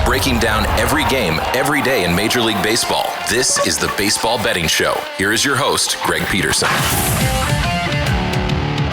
breaking down every game, every day in Major League Baseball. This is the Baseball Betting Show. Here is your host, Greg Peterson.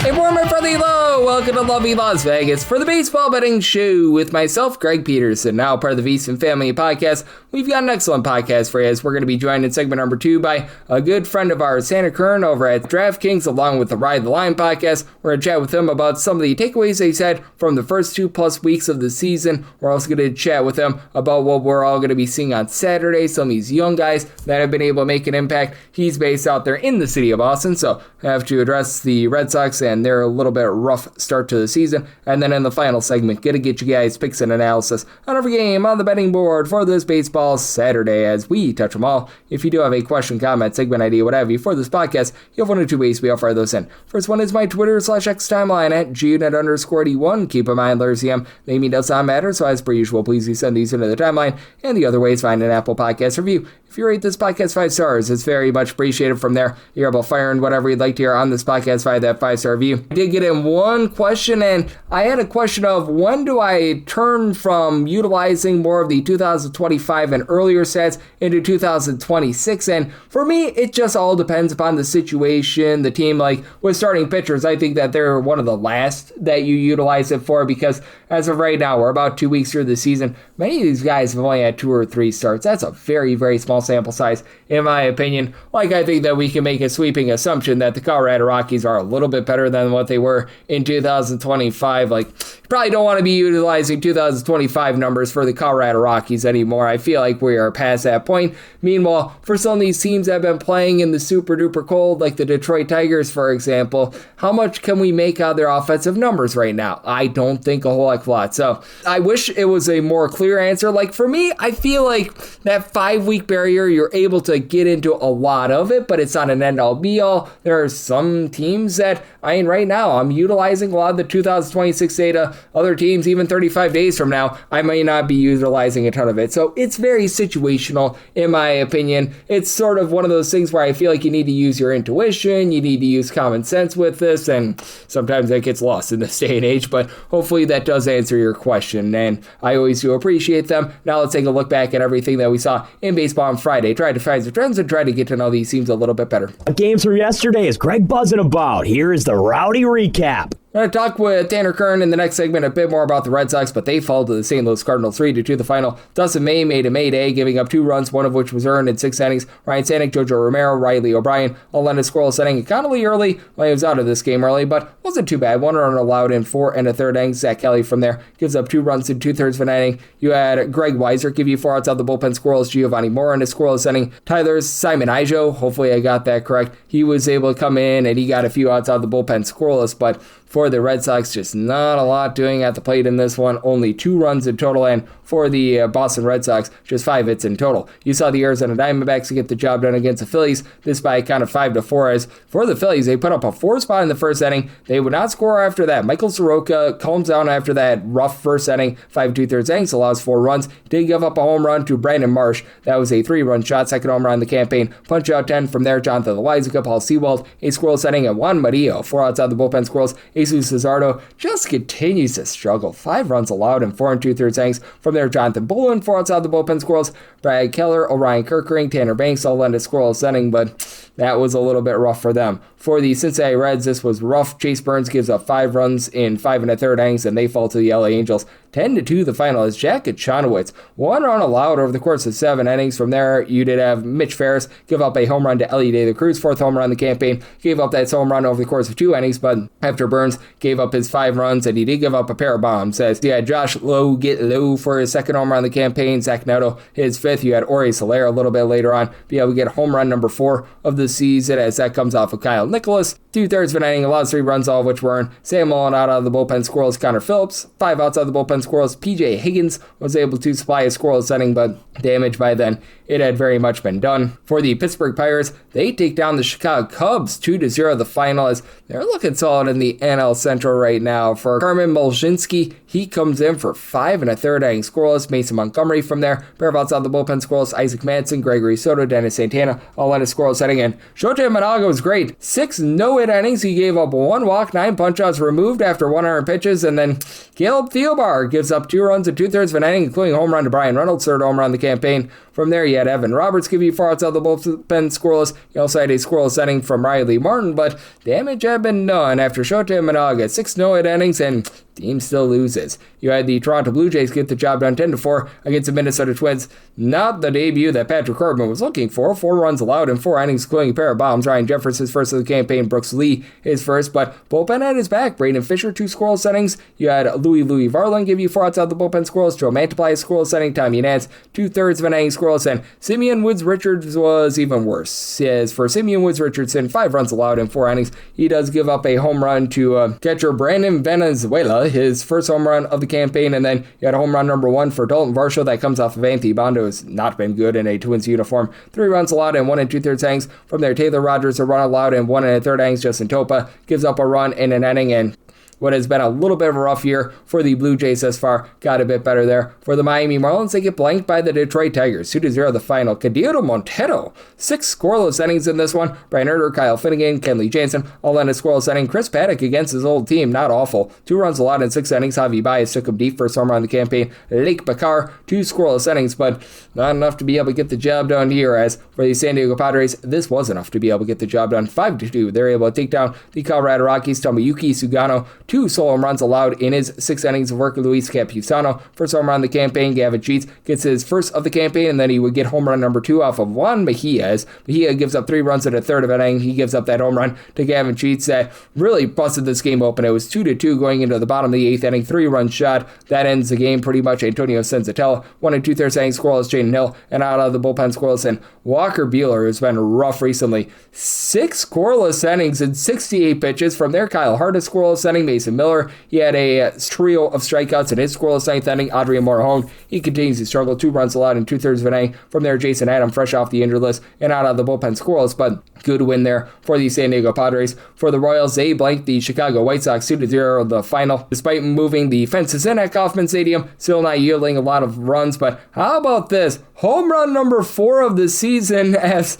Hey, warm and friendly hello. Welcome to lovely Las Vegas for the Baseball Betting Show with myself, Greg Peterson, now part of the VSiN Family Podcast. We've got an excellent podcast for you as we're going to be joined in segment number 2 by a good friend of ours, Tanner Kern over at DraftKings, along with the Ride the Line podcast. We're going to chat with him about some of the takeaways he's had from the first 2+ weeks of the season. We're also going to chat with him about what we're all going to be seeing on Saturday, some of these young guys that have been able to make an impact. He's based out there in the city of Boston, so I have to address the Red Sox and their a little bit rough start to the season. And then in the final segment, going to get you guys picks and analysis on every game on the betting board for this baseball Saturday as we touch them all. If you do have a question, comment, segment idea, what have you for this podcast, you have one or two ways we offer those in. First one is my Twitter/X timeline at @GUnit_81. Keep in mind, LRCM naming does not matter, so as per usual, please do send these into the timeline. And the other way is find an Apple Podcast review. If you rate this podcast 5 stars, it's very much appreciated from there. You're able to fire in whatever you'd like to hear on this podcast via that 5-star review. I did get in one question, and I had a question of when do I turn from utilizing more of the 2025 and earlier sets into 2026, and for me, it just all depends upon the situation, the team. Like with starting pitchers, I think that they're one of the last that you utilize it for, because as of right now, we're about 2 weeks through the season. Many of these guys have only had 2 or 3 starts. That's a very, very small sample size, in my opinion. Like, I think that we can make a sweeping assumption that the Colorado Rockies are a little bit better than what they were in 2025. Like, you probably don't want to be utilizing 2025 numbers for the Colorado Rockies anymore. I feel like we are past that point. Meanwhile, for some of these teams that have been playing in the super duper cold, like the Detroit Tigers, for example, how much can we make out of their offensive numbers right now? I don't think a whole heck of a lot. So I wish it was a more clear answer. Like for me, I feel like that 5-week barrier, you're able to get into a lot of it, but it's not an end all be all. There are some teams that, right now, I'm utilizing a lot of the 2026 data. Other teams, even 35 days from now, I may not be utilizing a ton of it. So it's very situational, in my opinion. It's sort of one of those things where I feel like you need to use your intuition, you need to use common sense with this, and sometimes that gets lost in this day and age, but hopefully that does answer your question, and I always do appreciate them. Now let's take a look back at everything that we saw in baseball on Friday, try to find some trends and try to get to know these teams a little bit better. Games from yesterday is Greg buzzing about. Here is the Rowdy recap. I'm going to talk with Tanner Kern in the next segment a bit more about the Red Sox, but they fall to the St. Louis Cardinals 3-2 the final. Dustin May made a Mayday, giving up 2 runs, one of which was earned in 6 innings. Ryan Stanek, Jojo Romero, Riley O'Brien all ended scoreless inning. Connolly early, well, he was out of this game early, but wasn't too bad. 1 run allowed in 4 1/3 innings. Zach Kelly from there gives up 2 runs in 2/3 of an inning. You had Greg Weiser give you 4 outs out of the bullpen scoreless. Giovanni Moore in a scoreless inning. Tyler's Simon Ijo, hopefully I got that correct. He was able to come in and he got a few outs out of the bullpen scoreless, but for the Red Sox, just not a lot doing at the plate in this one. Only 2 runs in total, and for the Boston Red Sox, just 5 hits in total. You saw the Arizona Diamondbacks get the job done against the Phillies, this by a count of 5-4. As for the Phillies, they put up a 4 spot in the first inning. They would not score after that. Michael Soroka calms down after that rough first inning. 5 2/3 innings, allows 4 runs. Did give up a home run to Brandon Marsh. That was a 3-run shot, second home run in the campaign. Punch out 10 from there. Jonathan Loáisiga, Paul Sewald, a scoreless inning, and Juan Murillo, 4 outs out of the bullpen scoreless. Jesus Cesardo just continues to struggle. 5 runs allowed in 4 2/3 innings. From there, Jonathan Bullen, 4 outs out of the bullpen squirrels. Brad Keller, Orion Kirkering, Tanner Banks all ended scoreless inning, but that was a little bit rough for them. For the Cincinnati Reds, this was rough. Chase Burns gives up 5 runs in 5 1/3 innings, and they fall to the LA Angels 10-2 the final as Jack Kachanowicz, 1 run allowed over the course of 7 innings. From there, you did have Mitch Ferris give up a home run to Ellie De La Cruz, 4th home run in the campaign. Gave up that home run over the course of 2 innings, but after Burns gave up his 5 runs, and he did give up a pair of bombs. As you had Josh Lowe get low for his 2nd home run in the campaign, Zach Neto his 5th. You had Ori Soler a little bit later on be able to get home run number 4 of the season, as that comes off of Kyle Nicholas. 2/3 of an inning, allows 3 runs, all of which were earned. Sam Mullen out of the bullpen scoreless. Connor Phillips, 5 outs out of the bullpen scoreless. PJ Higgins was able to supply a scoreless inning, but damage by then, it had very much been done. For the Pittsburgh Pirates, they take down the Chicago Cubs 2-0 the final, as they're looking solid in the NL Central right now. For Carmen Molzinski, he comes in for 5 1/3 innings scoreless. Mason Montgomery from there, pair of outs out of the bullpen scoreless. Isaac Manson, Gregory Soto, Dennis Santana all in a scoreless inning, and Shota Managa was great. 6 no-hit innings. He gave up 1 walk, 9 punch-outs removed after 100 pitches, and then Caleb Thielbar gives up 2 runs and 2/3 of an inning, including a home run to Brian Reynolds, third home run of the campaign. From there, you had Evan Roberts give you 4 outs out of the bullpen scoreless. You also had a scoreless inning from Riley Martin, but damage had been done after Shota Managa. 6 no-hit innings, and team still loses. You had the Toronto Blue Jays get the job done 10-4 against the Minnesota Twins. Not the debut that Patrick Corbin was looking for. 4 runs allowed in 4 innings, including a pair of bombs. Ryan Jeffers, his first of the campaign. Brooks Lee, his first, but bullpen had his back. Braden Fisher, 2 scoreless innings. You had Louis Varland give you 4 outs out of the bullpen scoreless. Joe Mantiply, scoreless inning. Tommy Nance, 2/3 of an inning scoreless, and Simeon Woods Richards was even worse. As for Simeon Woods Richardson, 5 runs allowed in 4 innings. He does give up a home run to catcher Brandon Venezuela, his first home run of the campaign, and then you had a home run number 1 for Dalton Varsho that comes off of Anthony Bondo, who's not been good in a Twins uniform. 3 runs allowed in 1 2/3 innings. From there, Taylor Rogers, a run allowed in 1 1/3 innings. Justin Topa gives up a run in an inning, and what has been a little bit of a rough year for the Blue Jays thus far got a bit better there. For the Miami Marlins, they get blanked by the Detroit Tigers. 2-0 the final. Cadillo Montero, 6 scoreless innings in this one. Brian Herter, Kyle Finnegan, Kenley Jansen, all in a scoreless inning. Chris Paddock against his old team, not awful. 2 runs allowed in 6 innings. Javi Baez took him deep, first home run of the campaign. Lake Bakar, 2 scoreless innings, but not enough to be able to get the job done here. As for the San Diego Padres, this was enough to be able to get the job done. 5-2, they're able to take down the Colorado Rockies. Tomoyuki Sugano, 2 solo home runs allowed in his 6 innings of work. Luis Campusano, first home run of the campaign. Gavin Sheets gets his first of the campaign, and then he would get home run number 2 off of Juan Mejia. As Mejia gives up 3 runs in a third of an inning. He gives up that home run to Gavin Sheets that really busted this game open. It was 2-2 going into the bottom of the 8th inning. 3-run shot. That ends the game pretty much. Antonio Senzatella, 1 2/3 innings scoreless. Jaden Hill, and out of the bullpen scoreless. And Walker Buehler, who's been rough recently. 6 scoreless innings and 68 pitches. From there, Kyle Hart, a scoreless inning. Mason Miller, he had a trio of strikeouts in his scoreless 9th inning. Adrian Morejon, he continues to struggle. 2 runs allowed in 2/3 of an inning. From there, Jason Adam, fresh off the injured list and out of the bullpen scoreless, but good win there for the San Diego Padres. For the Royals, they blanked the Chicago White Sox 2-0 the final. Despite moving the fences in at Kauffman Stadium, still not yielding a lot of runs, but how about this? Home run number 4 of the season, as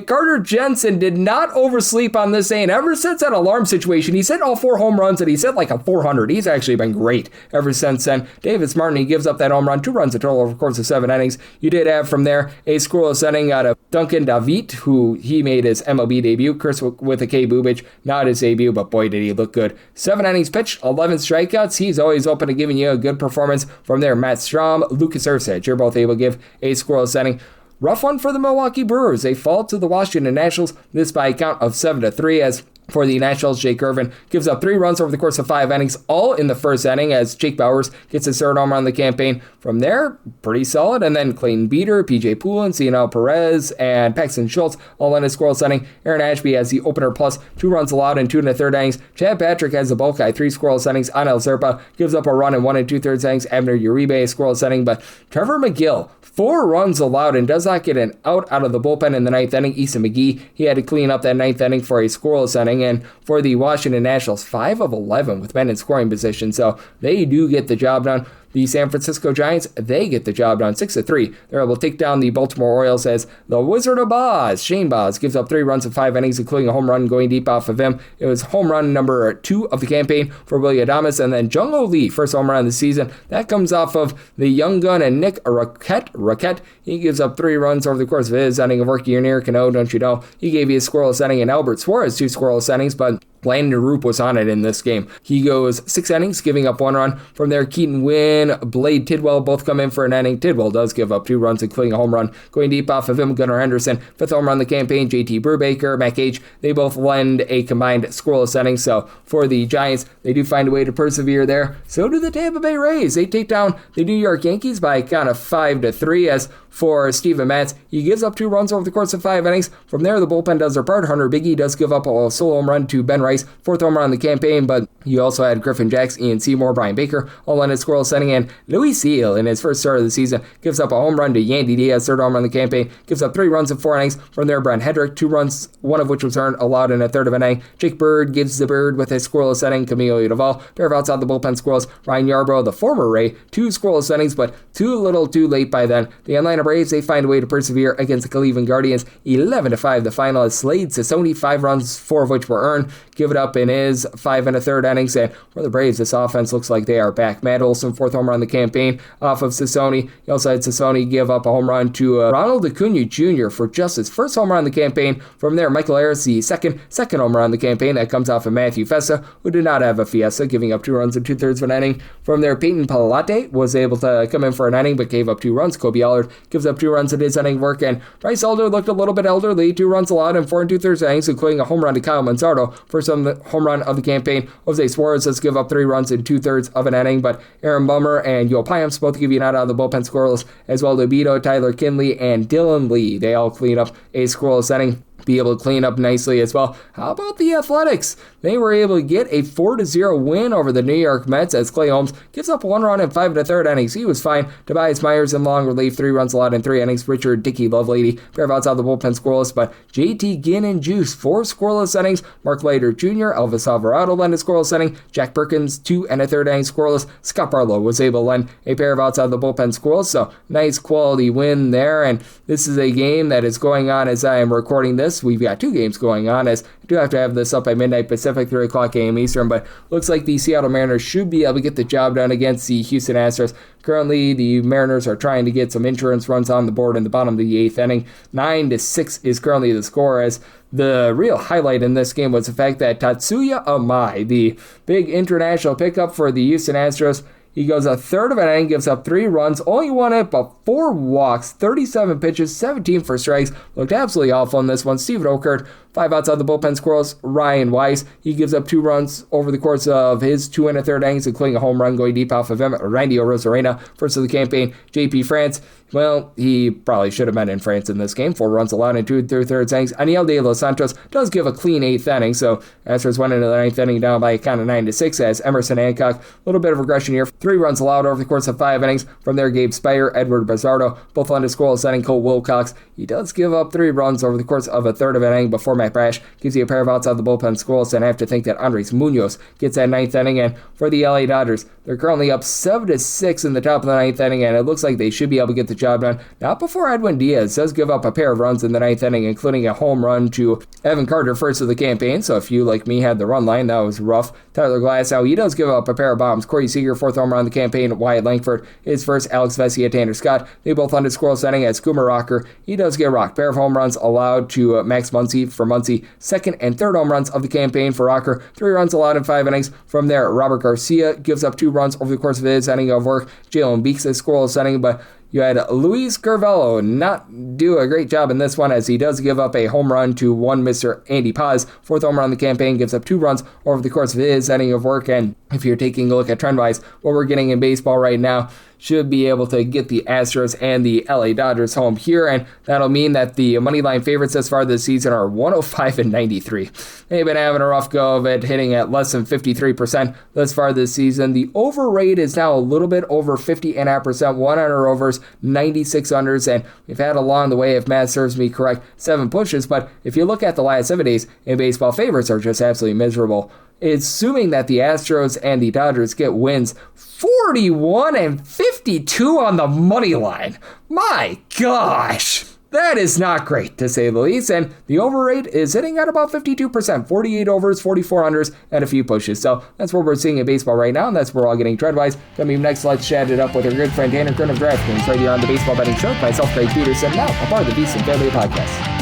Carter Jensen did not oversleep on this day, and ever since that alarm situation, he's hit all 4 home runs, and he's hit like a 400. He's actually been great ever since then. Davis Martin, he gives up that home run, 2 runs a total over the course of 7 innings. You did have from there a scoreless inning out of Duncan David, who he made his MLB debut. Chris with a K. Bubich, not his debut, but boy did he look good. 7 innings pitched, 11 strikeouts. He's always open to giving you a good performance. From there, Matt Strahm, Lucas Erceg, you're both able to give a scoreless inning. Rough one for the Milwaukee Brewers. They fall to the Washington Nationals, this by a count of 7-3, as for the Nationals, Jake Irvin gives up 3 runs over the course of 5 innings, all in the first inning, as Jake Bowers gets his third home run of the campaign. From there, pretty solid. And then Clayton Beeter, PJ Poulin, Cionel Perez, and Paxton Schultz all in a scoreless inning. Aaron Ashby has the opener plus 2 runs allowed in 2 1/3 innings. Chad Patrick has the bulk guy, 3 scoreless innings. Anel Zerpa gives up a run in 1 2/3 innings. Abner Uribe, a scoreless inning. But Trevor McGill, 4 runs allowed and does not get an out of the bullpen in the 9th inning. Easton McGee, he had to clean up that 9th inning for a scoreless inning. And for the Washington Nationals, 5 of 11 with men in scoring position, so they do get the job done. The San Francisco Giants, they get the job done 6-3. They're able to take down the Baltimore Orioles as the Wizard of Oz, Shane Baz, gives up 3 runs in 5 innings, including a home run going deep off of him. It was home run number 2 of the campaign for Willie Adames, and then Jung-Ho Lee, first home run of the season. That comes off of the young gun and Nick Raquette. He gives up 3 runs over the course of his inning of work. You're near Cano, don't you know? He gave you a scoreless inning, and Albert Suarez 2 scoreless innings, but Landon Roop was on it in this game. He goes 6 innings, giving up 1 run. From there, Keaton Wynn, Blade Tidwell both come in for an inning. Tidwell does give up 2 runs, including a home run going deep off of him. Gunnar Henderson, 5th home run of the campaign. JT Brubaker, Mac H, they both lend a combined scoreless inning. So for the Giants, they do find a way to persevere there. So do the Tampa Bay Rays. They take down the New York Yankees by a count of 5-3, as for Steven Matz, he gives up 2 runs over the course of 5 innings. From there, the bullpen does their part. Hunter Biggie does give up a solo home run to Ben Rice, 4th home run on the campaign, but you also had Griffin Jacks, Ian Seymour, Brian Baker, all in a scoreless inning, and Luis Seal, in his first start of the season, gives up a home run to Yandy Diaz, 3rd home run on the campaign, gives up 3 runs in 4 innings. From there, Brent Hedrick, 2 runs, 1 of which was earned, allowed in a third of an inning. Jake Bird gives the Bird with a scoreless inning. Camilo Doval, pair of outside the bullpen scoreless. Ryan Yarbrough, the former Ray, 2 scoreless innings, but too little too late by then. The Atlanta Braves, they find a way to persevere against the Cleveland Guardians. 11-5 the final, as Slade Sassoni, 5 runs, 4 of which were earned, give it up in his 5 1/3 innings. And for the Braves, this offense looks like they are back. Matt Olson, 4th home run of the campaign off of Sassoni. You also had Sassoni give up a home run to Ronald Acuna Jr. for just his 1st home run of the campaign. From there, Michael Harris, the second home run of the campaign. That comes off of Matthew Festa, who did not have a fiesta, giving up 2 runs in 2/3 of an inning. From there, Peyton Palate was able to come in for an inning, but gave up 2 runs. Kobe Allard gives up 2 runs in his inning work, and Bryce Elder looked a little bit elderly, 2 runs allowed in 4 2/3 innings, including a home run to Kyle Manzardo for some home run of the campaign. Jose Suarez does give up 3 runs in 2/3 of an inning, but Aaron Bummer and Yo Piams both give you an out of the bullpen scoreless, as well as Obito, Tyler Kinley, and Dylan Lee. They all clean up a scoreless inning. Be able to clean up nicely as well. How about the Athletics? They were able to get a 4-0 win over the New York Mets as Clay Holmes gives up 1 run in 5 1/3 innings. He was fine. Tobias Myers in long relief, 3 runs allowed in 3 innings. Richard Dickey Lovelady, pair of outside the bullpen scoreless, but JT Ginn and Juice, 4 scoreless innings. Mark Leiter Jr., Elvis Alvarado lend a scoreless inning. Jack Perkins, 2 1/3 innings scoreless. Scott Barlow was able to lend a pair of outside the bullpen scoreless, so nice quality win there. And this is a game that is going on as I am recording this. We've got 2 games going on, as I do have to have this up by midnight Pacific, 3 o'clock a.m. Eastern, but looks like the Seattle Mariners should be able to get the job done against the Houston Astros. Currently, the Mariners are trying to get some insurance runs on the board in the bottom of the 8th inning. 9-6 is currently the score, as the real highlight in this game was the fact that Tatsuya Amai, the big international pickup for the Houston Astros, he goes a third of an inning, gives up 3 runs, only 1 hit, but 4 walks, 37 pitches, 17 for strikes. Looked absolutely awful in this one. Steven Okert, 5 outside the bullpen squirrels. Ryan Weiss, he gives up 2 runs over the course of his 2 1/3 innings, including a home run going deep off of him. Randy Rosarena, first of the campaign. JP France, well, he probably should have been in France in this game. 4 runs allowed in 2 3/3 innings. Aniel de los Santos does give a clean 8th inning, so Astros went into the 9th inning down by a count of 9-6 as Emerson Hancock, a little bit of regression here. 3 runs allowed over the course of 5 innings. From there, Gabe Spire, Edward Bazardo, both lend a scoreless inning. Cole Wilcox, he does give up 3 runs over the course of a third of an inning before Matt Brash gives you a pair of outs out the bullpen scoreless, and I have to think that Andres Munoz gets that 9th inning. And for the LA Dodgers, they're currently up 7-6 in the top of the 9th inning, and it looks like they should be able to get the job done. Not before Edwin Diaz does give up a pair of runs in the 9th inning, including a home run to Evan Carter, first of the campaign. So if you, like me, had the run line, that was rough. Tyler Glasnow, he does give up a pair of bombs. Corey Seager, 4th home run of the campaign. Wyatt Langford, his first. Alex Vesia, Tanner Scott, they both lend a scoreless inning as Kumar Rocker, he does get rocked. Pair of home runs allowed to Max Muncy for Muncy. 2nd and 3rd home runs of the campaign for Rocker. 3 runs allowed in 5 innings. From there, Robert Garcia gives up 2 runs over the course of his inning of work. Jalen Beeks, a scoreless inning, but you had Luis Carvalho not do a great job in this one, as he does give up a home run to one Mr. Andy Paz. 4th home run of the campaign, gives up 2 runs over the course of his inning of work. And if you're taking a look at trend-wise, what we're getting in baseball right now should be able to get the Astros and the LA Dodgers home here, and that'll mean that the moneyline favorites thus far this season are 105-93. They've been having a rough go of it, hitting at less than 53% thus far this season. The over rate is now a little bit over 50.5%, 100 overs, 96 unders, and we've had along the way, if math serves me correct, 7 pushes, but if you look at the last 7 days in baseball, favorites are just absolutely miserable. Assuming that the Astros and the Dodgers get wins, 41-52 on the money line. My gosh, that is not great, to say the least. And the over rate is hitting at about 52%, 48 overs, 44 unders, and a few pushes. So that's what we're seeing in baseball right now, and that's where we're all getting trend-wise. Coming up next, let's chat it up with our good friend Tanner Kern of DraftKings right here on the Baseball Betting Show. Myself, Craig Peterson, now a part of the Beast and Family Podcast.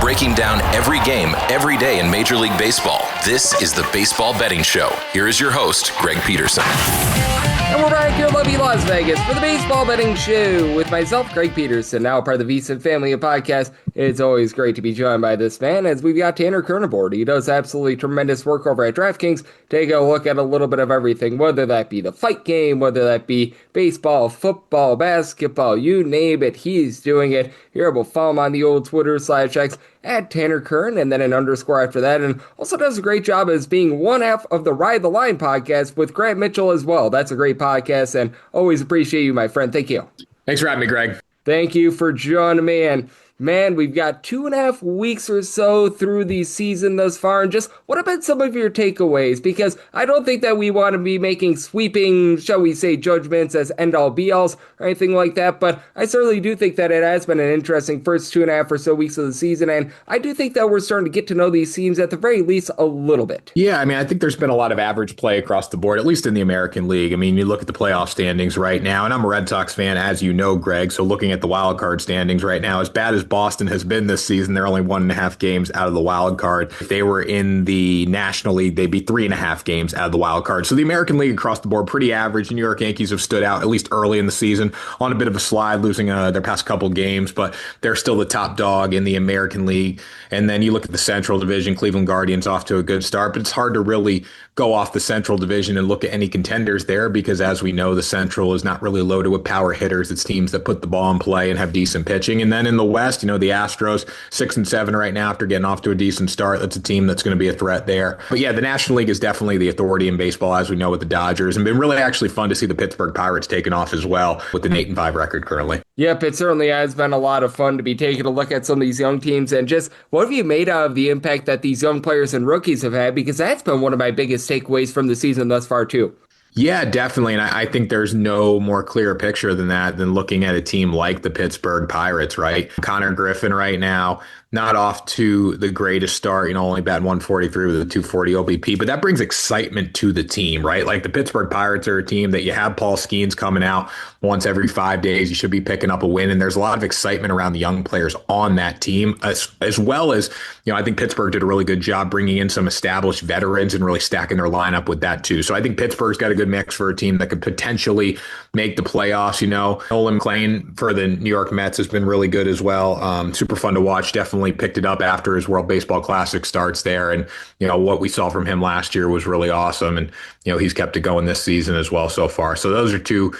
Breaking down every game, every day in Major League Baseball. This is the Baseball Betting Show. Here is your host, Greg Peterson. And we're back here in lovely Las Vegas for the Baseball Betting Show with myself, Greg Peterson, now part of the VSiN Family Podcast. It's always great to be joined by this man, as we've got Tanner Kern aboard. He does absolutely tremendous work over at DraftKings. Take a look at a little bit of everything, whether that be the fight game, whether that be baseball, football, basketball, you name it, he's doing it. You're able to follow him on the old Twitter/X at Tanner Kern, and then an underscore after that, and also does a great job as being one half of the Ride the Line podcast with Grant Mitchell as well. That's a great podcast, and always appreciate you, my friend. Thank you. Thanks for having me, Greg. Thank you for joining me. And man, we've got 2.5 weeks or so through the season thus far, and just what have been some of your takeaways? Because I don't think that we want to be making sweeping, shall we say, judgments as end-all be-alls or anything like that, but I certainly do think that it has been an interesting first 2.5 or so weeks of the season, and I do think that we're starting to get to know these teams at the very least a little bit. Yeah, I mean, I think there's been a lot of average play across the board, at least in the American League. I mean, you look at the playoff standings right now, and I'm a Red Sox fan, as you know, Greg, so looking at the wild card standings right now, as bad as Boston has been this season, they're only 1.5 games out of the wild card. If they were in the National League, they'd be 3.5 games out of the wild card. So the American League across the board, pretty average. The New York Yankees have stood out, at least early in the season, on a bit of a slide, losing their past couple games, but they're still the top dog in the American League. And then you look at the Central Division, Cleveland Guardians off to a good start, but it's hard to really go off the Central Division and look at any contenders there because, as we know, the Central is not really loaded with power hitters. It's teams that put the ball in play and have decent pitching. And then in the West, the Astros 6-7 right now after getting off to a decent start. That's a team that's going to be a threat there. But yeah, the National League is definitely the authority in baseball, as we know, with the Dodgers, and been really actually fun to see the Pittsburgh Pirates taking off as well with the 8-5 record currently. Yep, it certainly has been a lot of fun to be taking a look at some of these young teams and just what have you made out of the impact that these young players and rookies have had, because that's been one of my biggest takeaways from the season thus far too. Yeah, definitely. And I think there's no more clear picture than that than looking at a team like the Pittsburgh Pirates, right? Connor Griffin right now, not off to the greatest start, only batting 143 with a 240 OBP, but that brings excitement to the team, right? Like the Pittsburgh Pirates are a team that you have Paul Skeens coming out once every 5 days. You should be picking up a win. And there's a lot of excitement around the young players on that team, as well as, I think Pittsburgh did a really good job bringing in some established veterans and really stacking their lineup with that too. So I think Pittsburgh's got a good mix for a team that could potentially make the playoffs. Nolan McLean for the New York Mets has been really good as well. Super fun to watch. Definitely picked it up after his World Baseball Classic starts there. And, what we saw from him last year was really awesome. And, he's kept it going this season as well so far. So those are two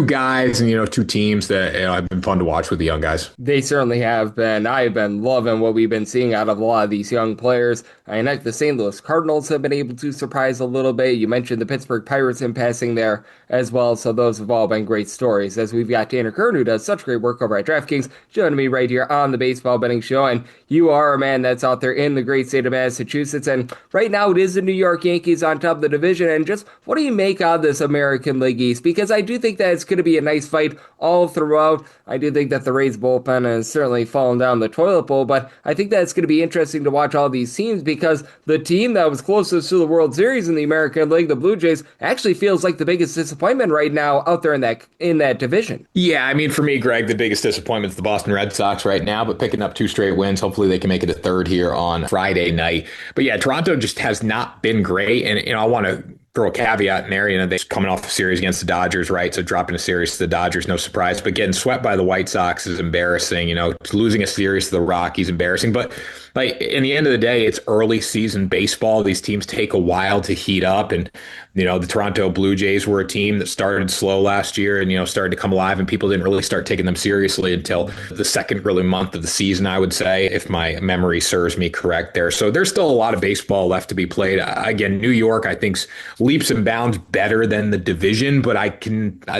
guys and, two teams that have been fun to watch with the young guys. They certainly have been. I've been loving what we've been seeing out of a lot of these young players. I know the St. Louis Cardinals have been able to surprise a little bit. You mentioned the Pittsburgh Pirates in passing there as well. So those have all been great stories, as we've got Tanner Kern, who does such great work over at DraftKings, joining me right here on the Baseball Betting Show. And you are a man that's out there in the great state of Massachusetts. And right now it is the New York Yankees on top of the division. And just what do you make out of this American League East? Because I do think that it's going to be a nice fight all throughout. I do think that the Rays bullpen has certainly fallen down the toilet bowl, but I think that it's going to be interesting to watch all these teams because the team that was closest to the World Series in the American League, the Blue Jays, actually feels like the biggest disappointment right now out there in that division. Yeah, I mean, for me, Greg, the biggest disappointment is the Boston Red Sox right now, but picking up 2 straight wins. Hopefully they can make it a third here on Friday night. But yeah, Toronto just has not been great. And, I want to throw a caveat in there. They're coming off a series against the Dodgers, right? So dropping a series to the Dodgers, no surprise. But getting swept by the White Sox is embarrassing. Losing a series to the Rockies, embarrassing. But in the end of the day, it's early season baseball. These teams take a while to heat up. And, the Toronto Blue Jays were a team that started slow last year and, started to come alive. And people didn't really start taking them seriously until the second really month of the season, I would say, if my memory serves me correct there. So there's still a lot of baseball left to be played. Again, New York, I think, leaps and bounds better than the division, but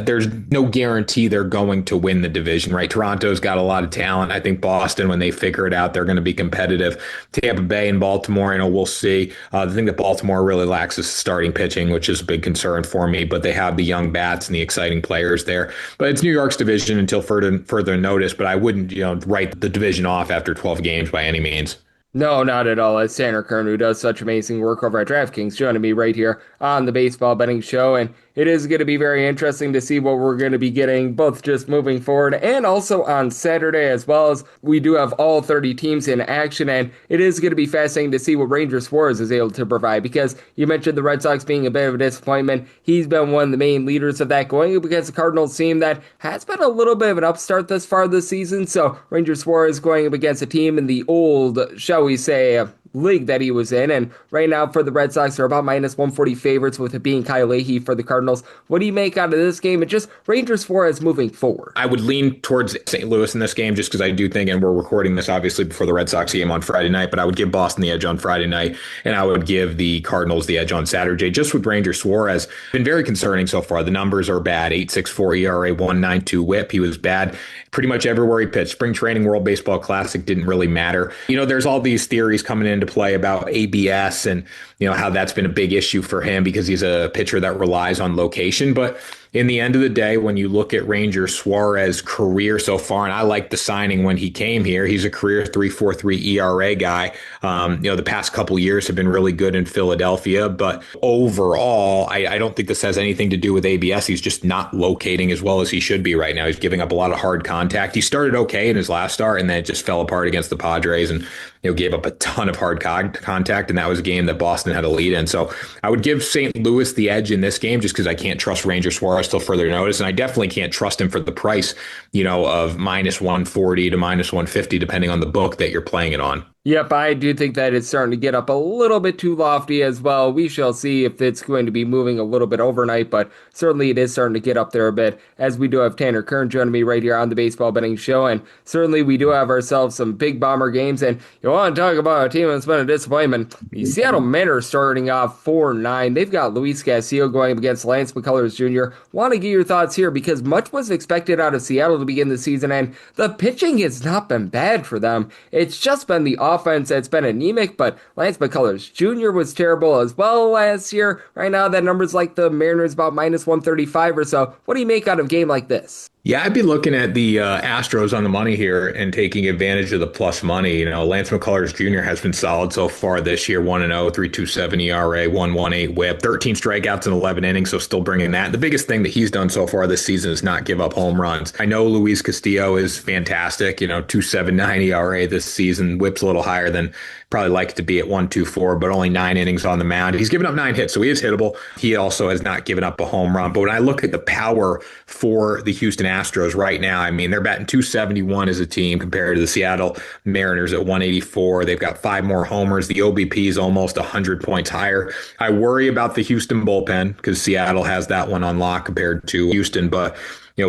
there's no guarantee they're going to win the division, right? Toronto's got a lot of talent. I think Boston, when they figure it out, they're going to be competitive. Tampa Bay and Baltimore, we'll see. The thing that Baltimore really lacks is starting pitching, which is a big concern for me, but they have the young bats and the exciting players there. But it's New York's division until further notice, but I wouldn't, write the division off after 12 games by any means. No, not at all. It's Tanner Kern, who does such amazing work over at DraftKings, joining me right here on the Baseball Betting Show. And it is going to be very interesting to see what we're going to be getting, both just moving forward and also on Saturday, as well as we do have all 30 teams in action. And it is going to be fascinating to see what Ranger Suarez is able to provide, because you mentioned the Red Sox being a bit of a disappointment. He's been one of the main leaders of that, going against the Cardinals team that has been a little bit of an upstart thus far this season. So Ranger Suarez going up against a team in the old, shall we say, league that he was in. And right now for the Red Sox, they're about minus 140 favorites, with it being Kyle Leahy for the Cardinals. What do you make out of this game and just Rangers Suarez moving forward? I would lean towards St. Louis in this game just because I do think, and we're recording this obviously before the Red Sox game on Friday night, but I would give Boston the edge on Friday night, and I would give the Cardinals the edge on Saturday. Just with Rangers Suarez, been very concerning so far. The numbers are bad. 8.64 ERA, 1.92 WHIP. He was bad pretty much everywhere he pitched. Spring training, World Baseball Classic didn't really matter. There's all these theories coming into play about ABS and how that's been a big issue for him because he's a pitcher that relies on location. But in the end of the day, when you look at Ranger Suarez' career so far, and I like the signing when he came here, he's a career 3.43 ERA guy. The past couple years have been really good in Philadelphia, but overall, I don't think this has anything to do with ABS. He's just not locating as well as he should be right now. He's giving up a lot of hard contact. He started okay in his last start, and then it just fell apart against the Padres and gave up a ton of hard contact, and that was a game that Boston had a lead in. So I would give St. Louis the edge in this game just because I can't trust Ranger Suarez till further notice, and I definitely can't trust him for the price, of minus 140 to minus 150, depending on the book that you're playing it on. Yep, I do think that it's starting to get up a little bit too lofty as well. We shall see if it's going to be moving a little bit overnight, but certainly it is starting to get up there a bit, as we do have Tanner Kern joining me right here on the Baseball Betting Show, and certainly we do have ourselves some big bomber games, and you want to talk about a team that's been a disappointment. The Seattle Mariners starting off 4-9. They've got Luis Castillo going up against Lance McCullers Jr. Want to get your thoughts here, because much was expected out of Seattle to begin the season, and the pitching has not been bad for them. It's just been the offense that's been anemic, but Lance McCullers Jr. was terrible as well last year. Right now, that number's like the Mariners about minus 135 or so. What do you make out of a game like this? Yeah, I'd be looking at the Astros on the money here and taking advantage of the plus money. Lance McCullers Jr. has been solid so far this year, 1-0, 3.27 ERA, 1.18 WHIP, 13 strikeouts in 11 innings, so still bringing that. The biggest thing that he's done so far this season is not give up home runs. I know Luis Castillo is fantastic, 2.79 ERA this season. WHIP's a little higher than probably like it to be at 1.24, but only 9 innings on the mound. He's given up 9 hits, so he is hittable. He also has not given up a home run. But when I look at the power for the Houston Astros right now, they're batting 271 as a team compared to the Seattle Mariners at 184. They've got 5 more homers. The OBP is almost 100 points higher. I worry about the Houston bullpen because Seattle has that one on lock compared to Houston, but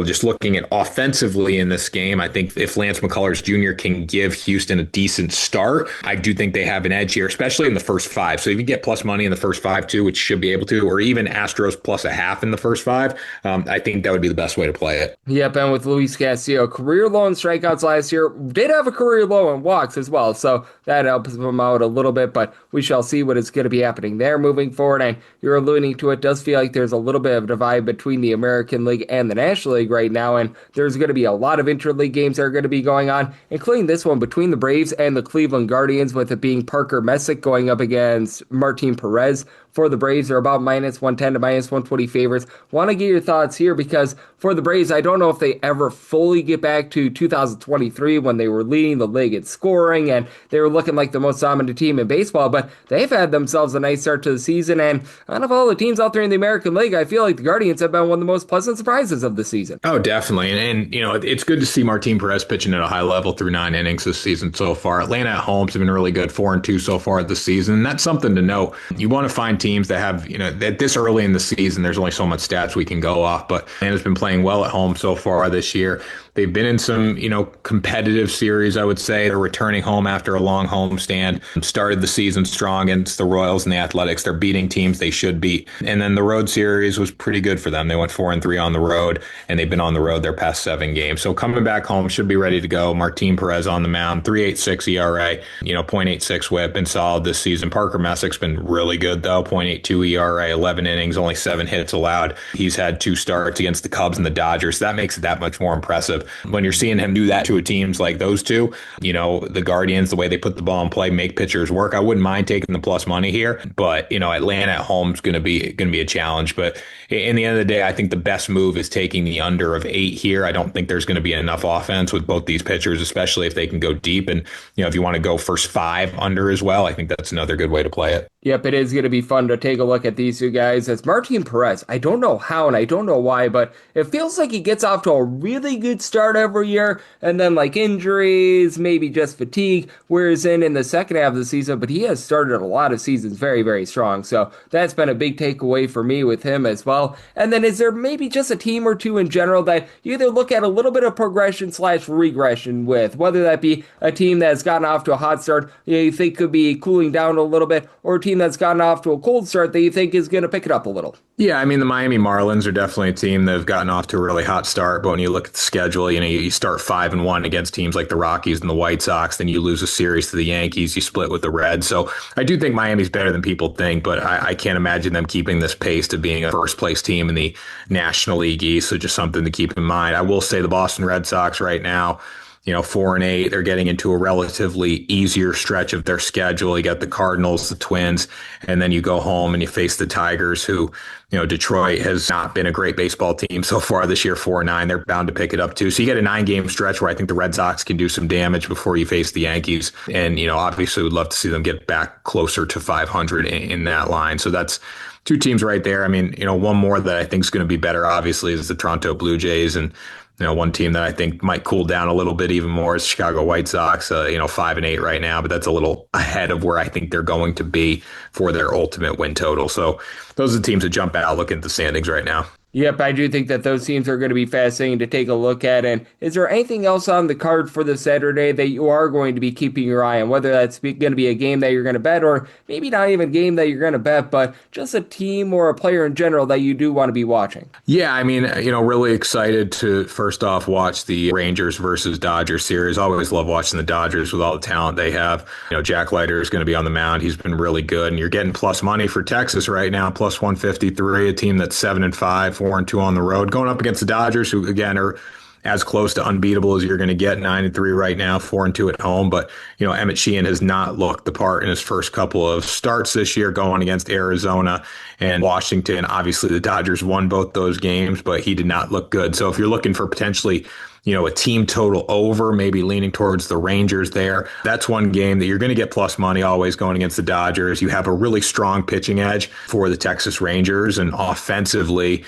just looking at offensively in this game, I think if Lance McCullers Jr. can give Houston a decent start, I do think they have an edge here, especially in the first 5. So if you get plus money in the first 5 too, which should be able to, or even Astros plus a half in the first 5, I think that would be the best way to play it. Yep, and with Luis Castillo, career low in strikeouts last year, did have a career low in walks as well, so that helps him out a little bit, but we shall see what is going to be happening there moving forward, and you're alluding to it, does feel like there's a little bit of a divide between the American League and the National League right now, and there's going to be a lot of interleague games that are going to be going on, including this one between the Braves and the Cleveland Guardians, with it being Parker Messick going up against Martin Perez. For the Braves, they're about minus 110 to minus 120 favorites. Want to get your thoughts here, because for the Braves, I don't know if they ever fully get back to 2023 when they were leading the league in scoring and they were looking like the most dominant team in baseball, but they've had themselves a nice start to the season, and out of all the teams out there in the American League, I feel like the Guardians have been one of the most pleasant surprises of the season. Oh, definitely. And it's good to see Martin Perez pitching at a high level through 9 innings this season so far. Atlanta at home has been really good, 4-2 so far this season. And that's something to know. You want to find teams that have, that this early in the season, there's only so much stats we can go off, but Atlanta's been playing well at home so far this year. They've been in some, competitive series, I would say. They're returning home after a long homestand. Started the season strong against the Royals and the Athletics. They're beating teams they should beat. And then the road series was pretty good for them. They went 4-3 on the road, and they've been on the road their past 7 games. So coming back home, should be ready to go. Martin Perez on the mound, 3.86 ERA, 0.86 WHIP, been solid this season. Parker Messick's been really good, though, 0.82 ERA, 11 innings, only 7 hits allowed. He's had 2 starts against the Cubs and the Dodgers. So that makes it that much more impressive. When you're seeing him do that to teams like those two, the Guardians, the way they put the ball in play, make pitchers work. I wouldn't mind taking the plus money here, but Atlanta at home is going to be a challenge. But in the end of the day, I think the best move is taking the under of 8 here. I don't think there's going to be enough offense with both these pitchers, especially if they can go deep. And if you want to go first 5 under as well, I think that's another good way to play it. Yep, it is going to be fun to take a look at these two guys. As Martin Perez, I don't know how and I don't know why, but it feels like he gets off to a really good start every year, and then like injuries, maybe just fatigue, wears in the second half of the season, but he has started a lot of seasons very, very strong. So that's been a big takeaway for me with him as well. And then is there maybe just a team or two in general that you either look at a little bit of progression / regression with, whether that be a team that's gotten off to a hot start you think could be cooling down a little bit, or a team that's gotten off to a cold start that you think is going to pick it up a little? Yeah, I mean, the Miami Marlins are definitely a team that have gotten off to a really hot start. But when you look at the schedule, you start 5-1 against teams like the Rockies and the White Sox. Then you lose a series to the Yankees. You split with the Reds. So I do think Miami's better than people think, but I can't imagine them keeping this pace to being a first place team in the National League East. So just something to keep in mind. I will say the Boston Red Sox right now, 4-8, they're getting into a relatively easier stretch of their schedule. You got the Cardinals, the Twins, and then you go home and you face the Tigers, who, Detroit has not been a great baseball team so far this year, 4-9. They're bound to pick it up too. So you get a 9-game stretch where I think the Red Sox can do some damage before you face the Yankees. And, obviously would love to see them get back closer to 500 in that line. So that's two teams right there. I mean, one more that I think is going to be better, obviously, is the Toronto Blue Jays. And one team that I think might cool down a little bit even more is Chicago White Sox, 5-8 right now, but that's a little ahead of where I think they're going to be for their ultimate win total. So those are the teams that jump out looking at the standings right now. Yep, I do think that those teams are going to be fascinating to take a look at. And is there anything else on the card for this Saturday that you are going to be keeping your eye on, whether that's going to be a game that you're going to bet, or maybe not even a game that you're going to bet, but just a team or a player in general that you do want to be watching? Yeah, I mean, really excited to first off watch the Rangers versus Dodgers series. Always love watching the Dodgers with all the talent they have. Jack Leiter is going to be on the mound. He's been really good, and you're getting plus money for Texas right now, plus 153, a team that's 7-5. 4-2 on the road, going up against the Dodgers, who again are as close to unbeatable as you're going to get, 9-3 right now, 4-2 at home. But Emmett Sheehan has not looked the part in his first couple of starts this year, going against Arizona and Washington. Obviously, the Dodgers won both those games, but he did not look good. So if you're looking for potentially a team total over, maybe leaning towards the Rangers there, that's one game that you're going to get plus money always going against the Dodgers. You have a really strong pitching edge for the Texas Rangers, and offensively,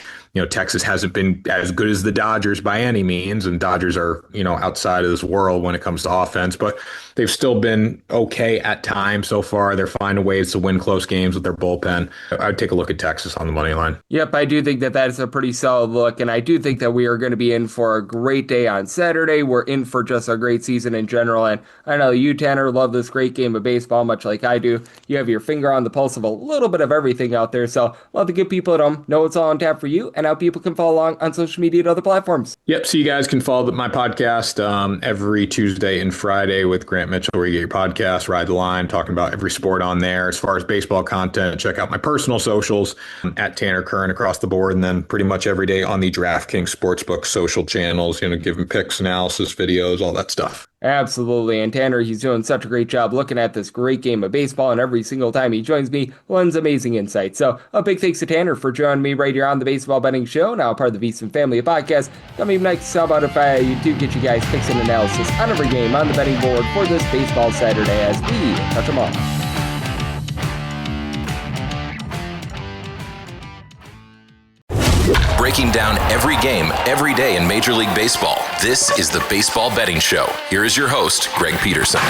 Texas hasn't been as good as the Dodgers by any means, and Dodgers are, outside of this world when it comes to offense, but they've still been okay at times so far. They're finding ways to win close games with their bullpen. I would take a look at Texas on the money line. Yep, I do think that is a pretty solid look, and I do think that we are going to be in for a great day on Saturday. We're in for just a great season in general, and I know you, Tanner, love this great game of baseball much like I do. You have your finger on the pulse of a little bit of everything out there, so love to get people at home know what's all on tap for you, and how people can follow along on social media and other platforms. Yep, so you guys can follow my podcast every Tuesday and Friday with Grant Mitchell, where you get your podcast, Ride the Line, talking about every sport on there. As far as baseball content, check out my personal socials at Tanner Kern across the board, and then pretty much every day on the DraftKings Sportsbook social channels, giving picks, analysis, videos, all that stuff. Absolutely, and Tanner, he's doing such a great job looking at this great game of baseball, and every single time he joins me, lends amazing insight. So a big thanks to Tanner for joining me right here on the Baseball Betting Show, now part of the VSiN Family Podcast. Coming up next, how about if I do get you guys picks and analysis on every game on the betting board for this baseball Saturday as we touch them all. Breaking down every game, every day in Major League Baseball. This is the Baseball Betting Show. Here is your host, Greg Peterson.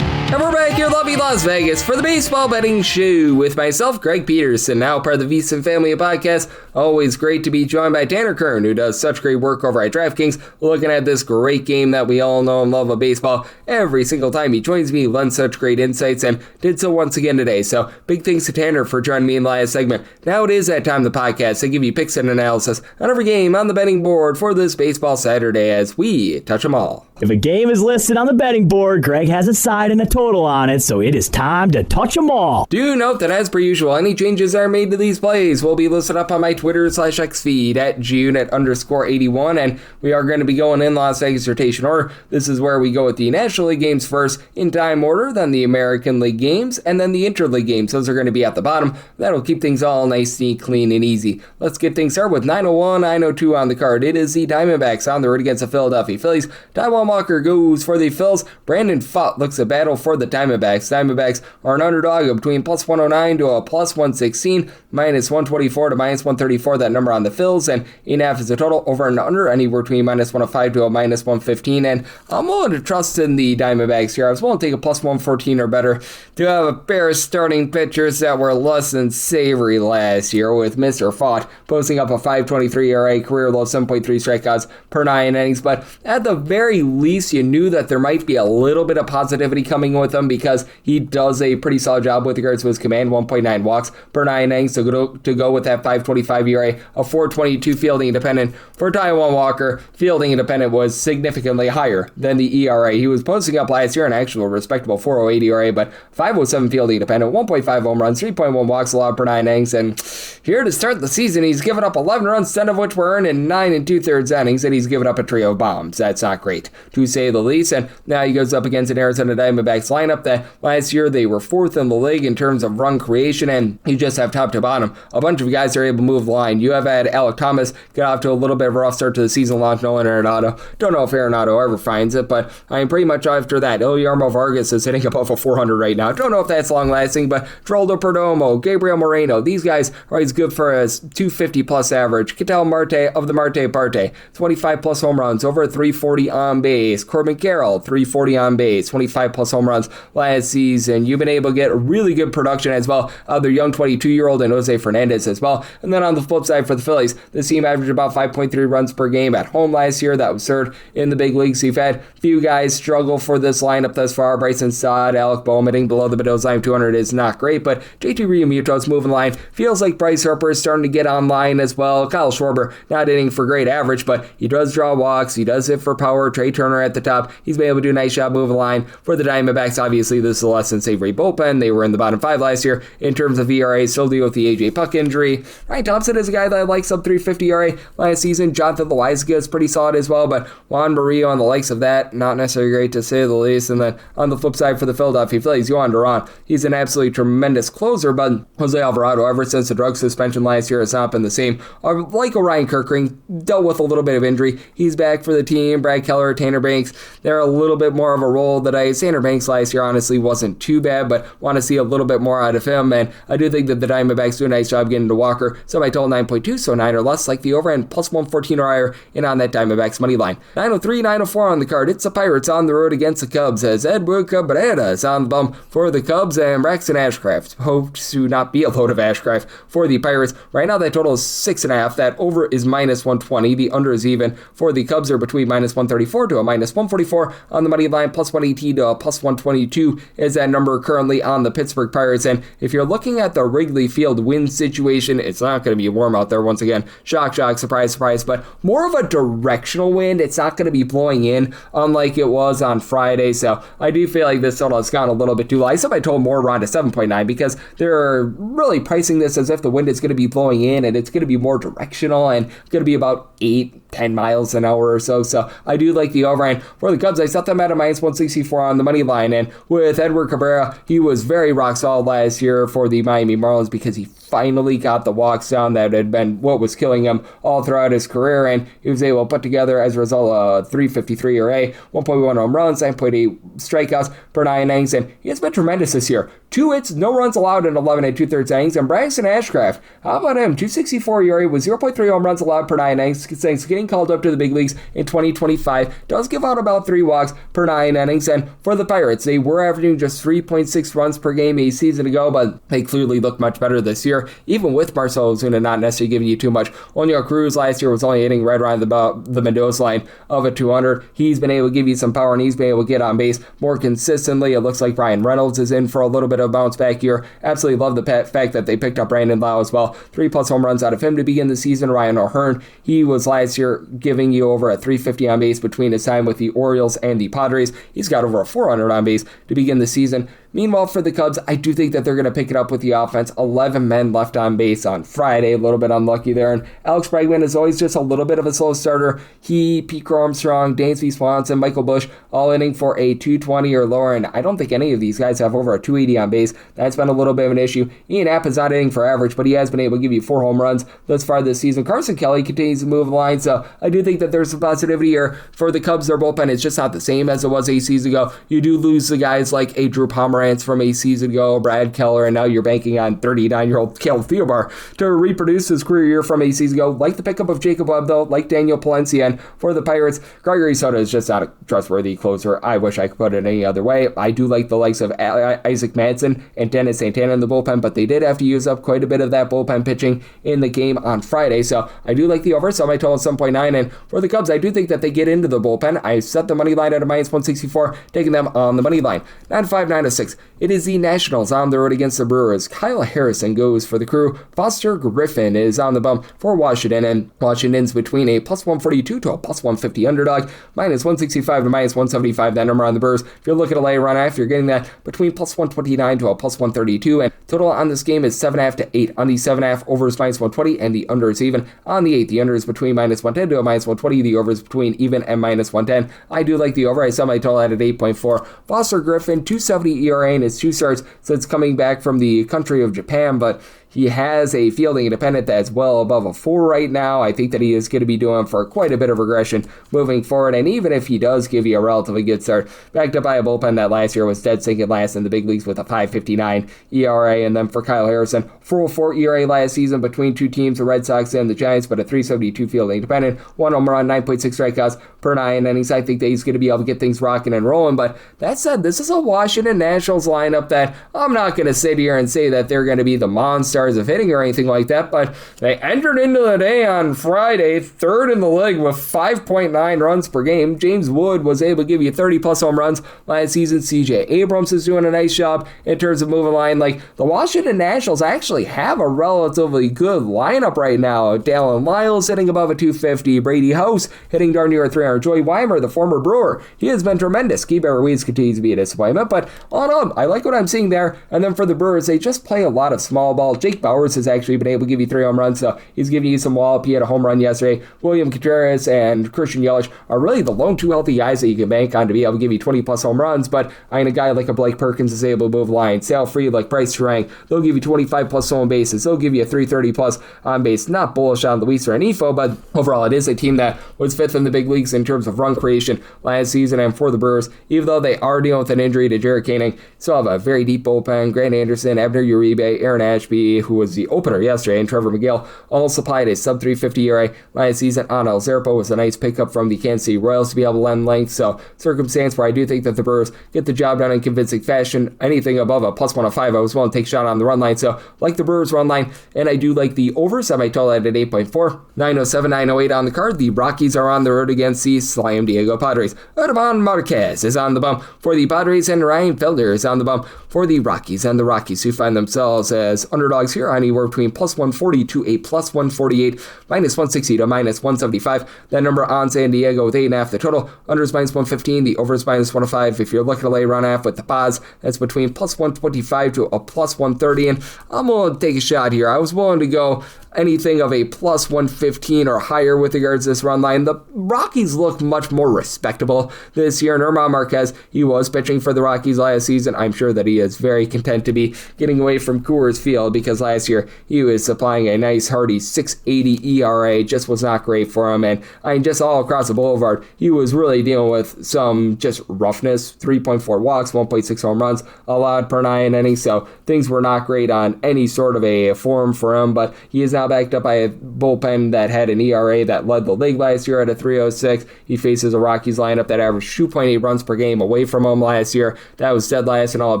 And we're back here in lovely Las Vegas for the Baseball Betting Show with myself, Greg Peterson, now part of the VSiN Family Podcast. Always great to be joined by Tanner Kern, who does such great work over at DraftKings, looking at this great game that we all know and love of baseball. Every single time he joins me, he lends such great insights, and did so once again today. So big thanks to Tanner for joining me in the last segment. Now it is that time of the podcast to give you picks and analysis on every game on the betting board for this baseball Saturday as we touch them all. If a game is listed on the betting board, Greg has a side and a total on it, so it is time to touch them all. Do note that as per usual, any changes that are made to these plays will be listed up on my Twitter/X feed at June_81, and we are going to be going in Las Vegas rotation order. This is where we go with the National League games first in time order, then the American League games, and then the Interleague games. Those are going to be at the bottom. That'll keep things all nice, neat, clean, and easy. Let's get things started with 901, 902 on the card. It is the Diamondbacks on the road against the Philadelphia Phillies. Taijuan Walker goes for the Phils. Brandon Pfaadt looks a battle for the Diamondbacks. Diamondbacks. Diamondbacks are an underdog of between plus 109 to a plus 116, minus 124 to minus 134, that number on the Phils, and 8.5 is a total. Over and under, anywhere between minus 105 to a minus 115, and I'm willing to trust in the Diamondbacks here. I was willing to take a plus 114 or better to have a pair of starting pitchers that were less than savory last year, with Mr. Fott posting up a 5.23 ERA, career low 7.3 strikeouts per 9 innings, but at the very least, you knew that there might be a little bit of positivity coming with him because he does a pretty solid job with regards to his command, 1.9 walks per 9 innings to go with that 5.25 ERA, a 4.22 fielding independent. For Taijuan Walker, fielding independent was significantly higher than the ERA. He was posting up last year an actual respectable 4.08 ERA, but 5.07 fielding independent, 1.5 home runs, 3.1 walks allowed per 9 innings, and here to start the season, he's given up 11 runs, 10 of which were earned in 9 2/3 innings, and he's given up a trio of bombs. That's not great, to say the least, and now he goes up against an Arizona Diamondbacks lineup that last year they were 4th in the league in terms of run creation, and you just have top to bottom a bunch of guys that are able to move the line. You have had Alek Thomas get off to a little bit of a rough start to the season, launch Nolan Arenado. Don't know if Arenado ever finds it, but I am pretty much after that. Guillermo Vargas is hitting above a 400 right now. Don't know if that's long lasting, but Geraldo Perdomo, Gabriel Moreno, these guys are always good for a 250 plus average. Ketel Marte of the Marte Parte, 25 plus home runs, over 340 on base. Corbin Carroll, 340 on base, 25 plus home runs last season. You've been able to get really good production as well. Their young 22-year-old and Jose Fernandez as well. And then on the flip side for the Phillies, the team averaged about 5.3 runs per game at home last year. That was third in the big leagues. You've had few guys struggle for this lineup thus far. Bryson Stott, Alec Bohm hitting below the Mendoza line 200 is not great, but JT Realmuto's moving line. Feels like Bryce Harper is starting to get online as well. Kyle Schwarber not hitting for great average, but he does draw walks. He does hit for power. Trey Turner at the top. He's been able to do a nice job moving the line. For the Diamondbacks, obviously, this is a less than savory bullpen. They were in the bottom 5 last year in terms of ERA, still deal with the A.J. Puck injury. Ryan Thompson is a guy that I like, sub 350 ERA last season. Jonathan Loaizaga is pretty solid as well, but Juan Murillo and the likes of that, not necessarily great to say the least. And then on the flip side for the Philadelphia Phillies, Yohan Duran, he's an absolutely tremendous closer, but Jose Alvarado, ever since the drug suspension last year, has not been the same. Like Orion Kirkring, dealt with a little bit of injury. He's back for the team. Brad Keller, Tanner Banks, they're a little bit more of a role that Tanner Banks last year honestly wasn't too bad, but want to see a little bit more out of him. And I do think that the Diamondbacks do a nice job getting to Walker. So I told 9.2, so 9 or less, like the over, and plus 114 or higher in on that Diamondbacks money line. 903, 904 on the card. It's the Pirates on the road against the Cubs as Edward Cabrera is on the bump for the Cubs, and Braxton Ashcraft hopes to not be a load of Ashcraft for the Pirates. Right now that total is 6.5. That over is minus 120. The under is even for the Cubs are between minus 134 to a minus 144 on the money line. Plus 118 to a plus 122 is that number currently on the Pittsburgh Pirates. And if you're looking at the Wrigley Field wind situation, it's not going to be warm out there once again. Shock, surprise, surprise, but more of a directional wind. It's not going to be blowing in unlike it was on Friday. So I do feel like this total has gone a little bit too low. I said I told more around to 7.9 because they're really pricing this as if the wind is going to be blowing in and it's going to be more directional and going to be about 8-10 miles an hour or so. So I do like the over. And for the Cubs, I set them at a minus 164 on the money line. And with Edward Cabrera, he was very rock solid last year for the Miami Marlins because he finally got the walks down that had been what was killing him all throughout his career, and he was able to put together, as a result, a 353 ERA, 1.1 home runs, 9.8 strikeouts per 9 innings, and he has been tremendous this year. 2 hits, no runs allowed in 11 2/3 innings, and Braxton Ashcraft, how about him? 264 ERA with 0.3 home runs allowed per 9 innings, getting called up to the big leagues in 2025, does give out about 3 walks per 9 innings, and for the Pirates, they were averaging just 3.6 runs per game a season ago, but they clearly look much better this year, even with Marcell Ozuna not necessarily giving you too much. Oneil Cruz last year was only hitting right around the Mendoza line of a 200. He's been able to give you some power, and he's been able to get on base more consistently. It looks like Brian Reynolds is in for a little bit of a bounce back here. Absolutely love the fact that they picked up Brandon Lau as well. 3+ home runs out of him to begin the season. Ryan O'Hearn, he was last year giving you over a 350 on base between his time with the Orioles and the Padres. He's got over a 400 on base to begin the season. Meanwhile, for the Cubs, I do think that they're going to pick it up with the offense. 11 men left on base on Friday. A little bit unlucky there. And Alex Bregman is always just a little bit of a slow starter. He, Pete Armstrong, Dansby Swanson, Michael Busch, all hitting for a 220 or lower. And I don't think any of these guys have over a 280 on base. That's been a little bit of an issue. Ian Happ is not hitting for average, but he has been able to give you 4 home runs thus far this season. Carson Kelly continues to move the line. So I do think that there's some positivity here for the Cubs. Their bullpen is just not the same as it was 8 seasons ago. You do lose the guys like a Drew Pomeroy Lawrence from a season ago, Brad Keller, and now you're banking on 39-year-old Caleb Thielbar to reproduce his career year from a season ago. Like the pickup of Jacob Webb, though, like Daniel Palencia, and for the Pirates, Gregory Soto is just not a trustworthy closer. I wish I could put it any other way. I do like the likes of Isaac Madsen and Dennis Santana in the bullpen, but they did have to use up quite a bit of that bullpen pitching in the game on Friday, so I do like the over, so my total is 7.9, and for the Cubs, I do think that they get into the bullpen. I set the money line at a minus 164, taking them on the money line. 9-5, 9-6. It is the Nationals on the road against the Brewers. Kyle Harrison goes for the Crew. Foster Griffin is on the bump for Washington, and Washington's between a plus 142 to a plus 150 underdog, minus 165 to minus 175, that number on the Brewers. If you're looking to lay a run off, you're getting that between plus 129 to a plus 132, and total on this game is 7.5 to 8. On the 7.5, over is minus 120, and the under is even. On the 8, the under is between minus 110 to a minus 120, the over is between even and minus 110. I do like the over. I set my total at 8.4. Foster Griffin, 2.70 ERA in his 2 starts since coming back from the country of Japan, but he has a fielding independent that's well above a 4 right now. I think that he is going to be doing for quite a bit of regression moving forward, and even if he does give you a relatively good start, backed up by a bullpen that last year was dead sinking last in the big leagues with a 5.59 ERA, and then for Kyle Harrison, 4.04 ERA last season between two teams, the Red Sox and the Giants, but a 3.72 fielding independent, 1 home run, 9.6 strikeouts per 9 innings. I think that he's going to be able to get things rocking and rolling, but that said, this is a Washington Nationals lineup that I'm not going to sit here and say that they're going to be the monsters of hitting or anything like that, but they entered into the day on Friday, 3rd in the league with 5.9 runs per game. James Wood was able to give you 30 plus home runs last season. CJ Abrams is doing a nice job in terms of moving line. Like, the Washington Nationals actually have a relatively good lineup right now. Dallin Lyles hitting above a 250, Brady House hitting darn near a 300, Joey Weimer, the former Brewer, he has been tremendous. Keibert Ruiz continues to be a disappointment, but all in all, I like what I'm seeing there. And then for the Brewers, they just play a lot of small ball. Jake Bowers has actually been able to give you 3 home runs, so he's giving you some wallop. He had a home run yesterday. William Contreras and Christian Yelich are really the lone 2 healthy guys that you can bank on to be able to give you 20 plus home runs, but I mean, a guy like a Blake Perkins is able to move lines. Sal Freed, like Bryce Terang, they'll give you 25 plus stolen bases. They'll give you a 330 plus on base. Not bullish on Luis or Anifo, but overall it is a team that was 5th in the big leagues in terms of run creation last season, and for the Brewers, even though they are dealing with an injury to Jarrett Koenig, still have a very deep bullpen. Grant Anderson, Abner Uribe, Aaron Ashby, who was the opener yesterday, and Trevor McGill all supplied a sub 350 ERA last season. Anel Zerpo was a nice pickup from the Kansas City Royals to be able to lend length, so circumstance where I do think that the Brewers get the job done in convincing fashion. Anything above a plus 105, I was willing to take a shot on the run line, so like the Brewers run line, and I do like the over, so I might total at 8.4. 907, 908 on the card. The Rockies are on the road against the Slam Diego Padres. Esteban Marquez is on the bump for the Padres, and Ryan Felder is on the bump for the Rockies, and the Rockies, who find themselves as underdogs here, anywhere between plus 140 to a plus 148, minus 160 to minus 175. That number on San Diego with 8.5. The total under is minus 115. The over is minus 105. If you're looking to lay run half with the Paz, that's between plus 125 to a plus 130. And I'm willing to take a shot here. I was willing to go anything of a plus 115 or higher with regards to this run line. The Rockies look much more respectable this year. And German Marquez, he was pitching for the Rockies last season. I'm sure that he is very content to be getting away from Coors Field, because last year he was supplying a nice hearty 6.80 ERA. Just was not great for him. And I mean, just all across the boulevard, he was really dealing with some just roughness. 3.4 walks, 1.6 home runs allowed per 9 innings. So things were not great on any sort of a form for him, but he is now backed up by a bullpen that had an ERA that led the league last year at a 3.06. He faces a Rockies lineup that averaged 2.8 runs per game away from him last year. That was dead last in all of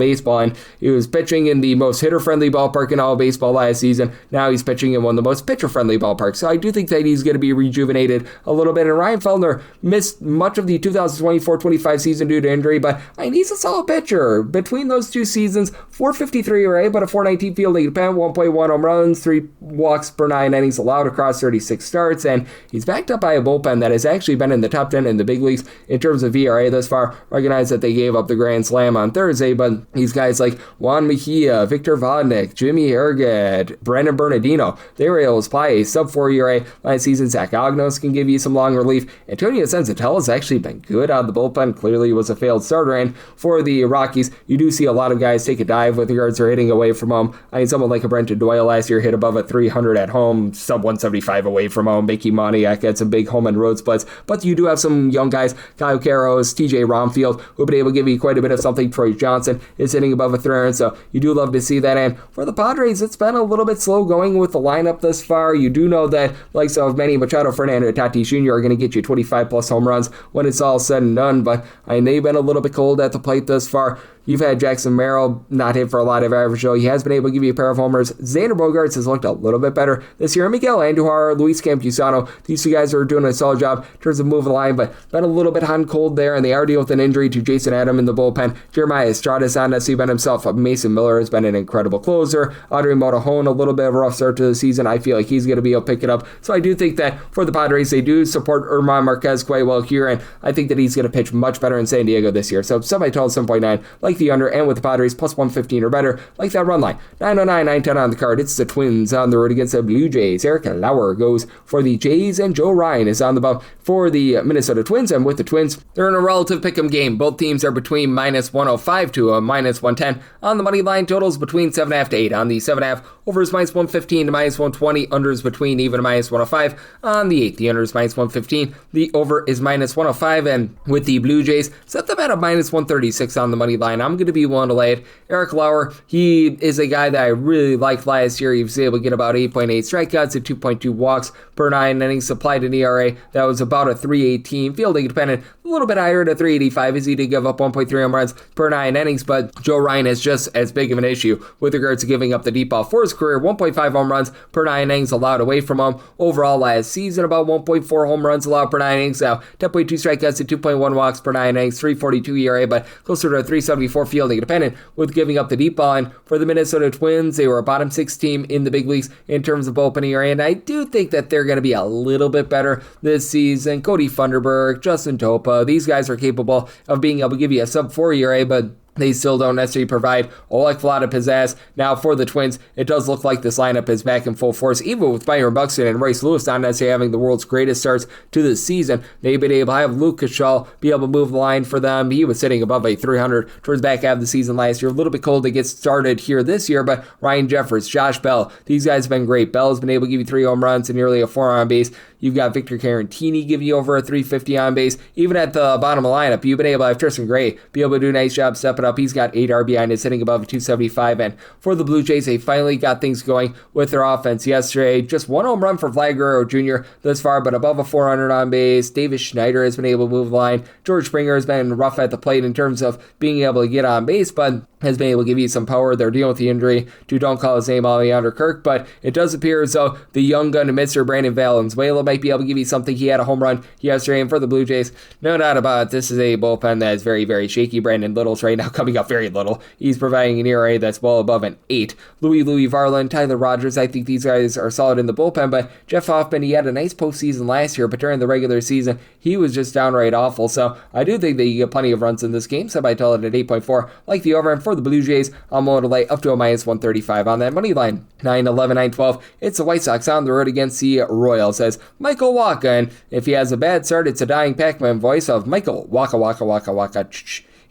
baseball, and he was pitching in the most hitter-friendly ballpark in all of baseball last season. Now he's pitching in one of the most pitcher-friendly ballparks, so I do think that he's going to be rejuvenated a little bit. And Ryan Felder missed much of the 2024-25 season due to injury, but I mean, he's a solid pitcher. Between those two seasons, 4.53 ERA, but a 4.19 fielding independent, 1.1 home runs, 3 walks per 9 innings allowed across 36 starts, and he's backed up by a bullpen that has actually been in the top 10 in the big leagues in terms of ERA thus far. Recognize that they gave up the grand slam on Thursday, but these guys like Juan Mejia, Victor Vodnik, Jimmy Herget, Brandon Bernardino, they were able to supply a sub-4 ERA last season. Zach Agnos can give you some long relief. Antonio Senzatella has actually been good out of the bullpen. Clearly was a failed starter, and for the Rockies, you do see a lot of guys take a dive with regards to hitting away from him. I mean, someone like a Brenton Doyle last year hit above a 300 at home, sub 175 away from home. Mickey Moniak had some big home and road splits, but you do have some young guys, Kyle Karros, TJ Romfield, who've been able to give you quite a bit of something. Troy Johnson is hitting above a 300, so you do love to see that. And for the Padres, it's been a little bit slow going with the lineup thus far. You do know that likes of Manny Machado, Fernando Tatis Jr. are going to get you 25 plus home runs when it's all said and done, but they've been a little bit cold at the plate thus far. You've had Jackson Merrill not hit for a lot of average, though. He has been able to give you a pair of homers. Xander Bogaerts has looked a little bit better this year. Miguel Andujar, Luis Campusano, these two guys are doing a solid job in terms of moving the line, but been a little bit hot and cold there, and they are dealing with an injury to Jason Adam in the bullpen. Jeremiah Estrada's on the been himself. Mason Miller has been an incredible closer. Audrey Montahone, a little bit of a rough start to the season. I feel like he's going to be able to pick it up. So I do think that for the Padres, they do support German Marquez quite well here, and I think that he's going to pitch much better in San Diego this year. So semi-total 7.9, like the under, and with the Padres plus 115 or better, like that run line. 909, 910 on the card. It's the Twins on the road against the Blue Jays. Eric Lauer goes for the Jays, and Joe Ryan is on the bump for the Minnesota Twins. And with the Twins, they're in a relative pick'em game. Both teams are between minus 105 to a minus 110. On the money line, totals between 7.5 to 8. On the 7.5, overs minus 115 to minus 120. Unders between even to minus 105. On the 8, the under is minus 115. The over is minus 105. And with the Blue Jays, set them at a minus 136 on the money line. I'm going to be willing to lay it. Eric Lauer, he is a guy that I really liked last year. He was able to get about 8.8 strikeouts and 2.2 walks per 9 innings, supplied an ERA that was about a 3.18, fielding dependent, a little bit higher to 3.85 as he did give up 1.3 home runs per 9 innings, but Joe Ryan is just as big of an issue with regards to giving up the deep ball for his career. 1.5 home runs per 9 innings allowed away from him. Overall last season, about 1.4 home runs allowed per 9 innings. Now 10.2 strikeouts and 2.1 walks per 9 innings, 3.42 ERA, but closer to a 3.74 fielding dependent with giving up the deep ball. And for the Minnesota Twins, they were a bottom 6 team in the big leagues in terms of bullpen ERA, and I do think that they're going to be a little bit better this season. Cody Funderburg, Justin Topa, these guys are capable of being able to give you a sub-4 ERA, but they still don't necessarily provide a lot of pizzazz. Now, for the Twins, it does look like this lineup is back in full force, even with Byron Buxton and Royce Lewis not necessarily having the world's greatest starts to the season. They've been able to have Luke Kashal be able to move the line for them. He was sitting above a 300 towards the back half of the season last year. A little bit cold to get started here this year, but Ryan Jeffers, Josh Bell, these guys have been great. Bell has been able to give you 3 home runs and nearly a 4 on base. You've got Victor Carantini giving you over a 350 on base. Even at the bottom of the lineup, you've been able to have Tristan Gray be able to do a nice job stepping up. He's got 8 RBI and is hitting above a 275. And for the Blue Jays, they finally got things going with their offense yesterday. Just 1 home run for Vlad Guerrero Jr. thus far, but above a 400 on base. Davis Schneider has been able to move the line. George Springer has been rough at the plate in terms of being able to get on base, but has been able to give you some power. They're dealing with the injury to, don't call his name, Alejandro Kirk, but it does appear as though the young gun to Mr. Brandon Valenzuela might be able to give you something. He had a home run yesterday, and for the Blue Jays, no doubt about it, this is a bullpen that is very, very shaky. Brandon Little's right now coming up very little. He's providing an ERA that's well above an 8. Louis Varland, Tyler Rogers, I think these guys are solid in the bullpen, but Jeff Hoffman, he had a nice postseason last year, but during the regular season, he was just downright awful, so I do think that you get plenty of runs in this game, so I tell it at 8.4, like the over, and for the Blue Jays, I'm willing to lay up to a minus 135 on that money line. 9-11, 9-12, it's the White Sox on the road against the Royals, says Michael Wacha, and if he has a bad start, it's a dying Pac-Man voice of Michael Waka Waka Waka Waka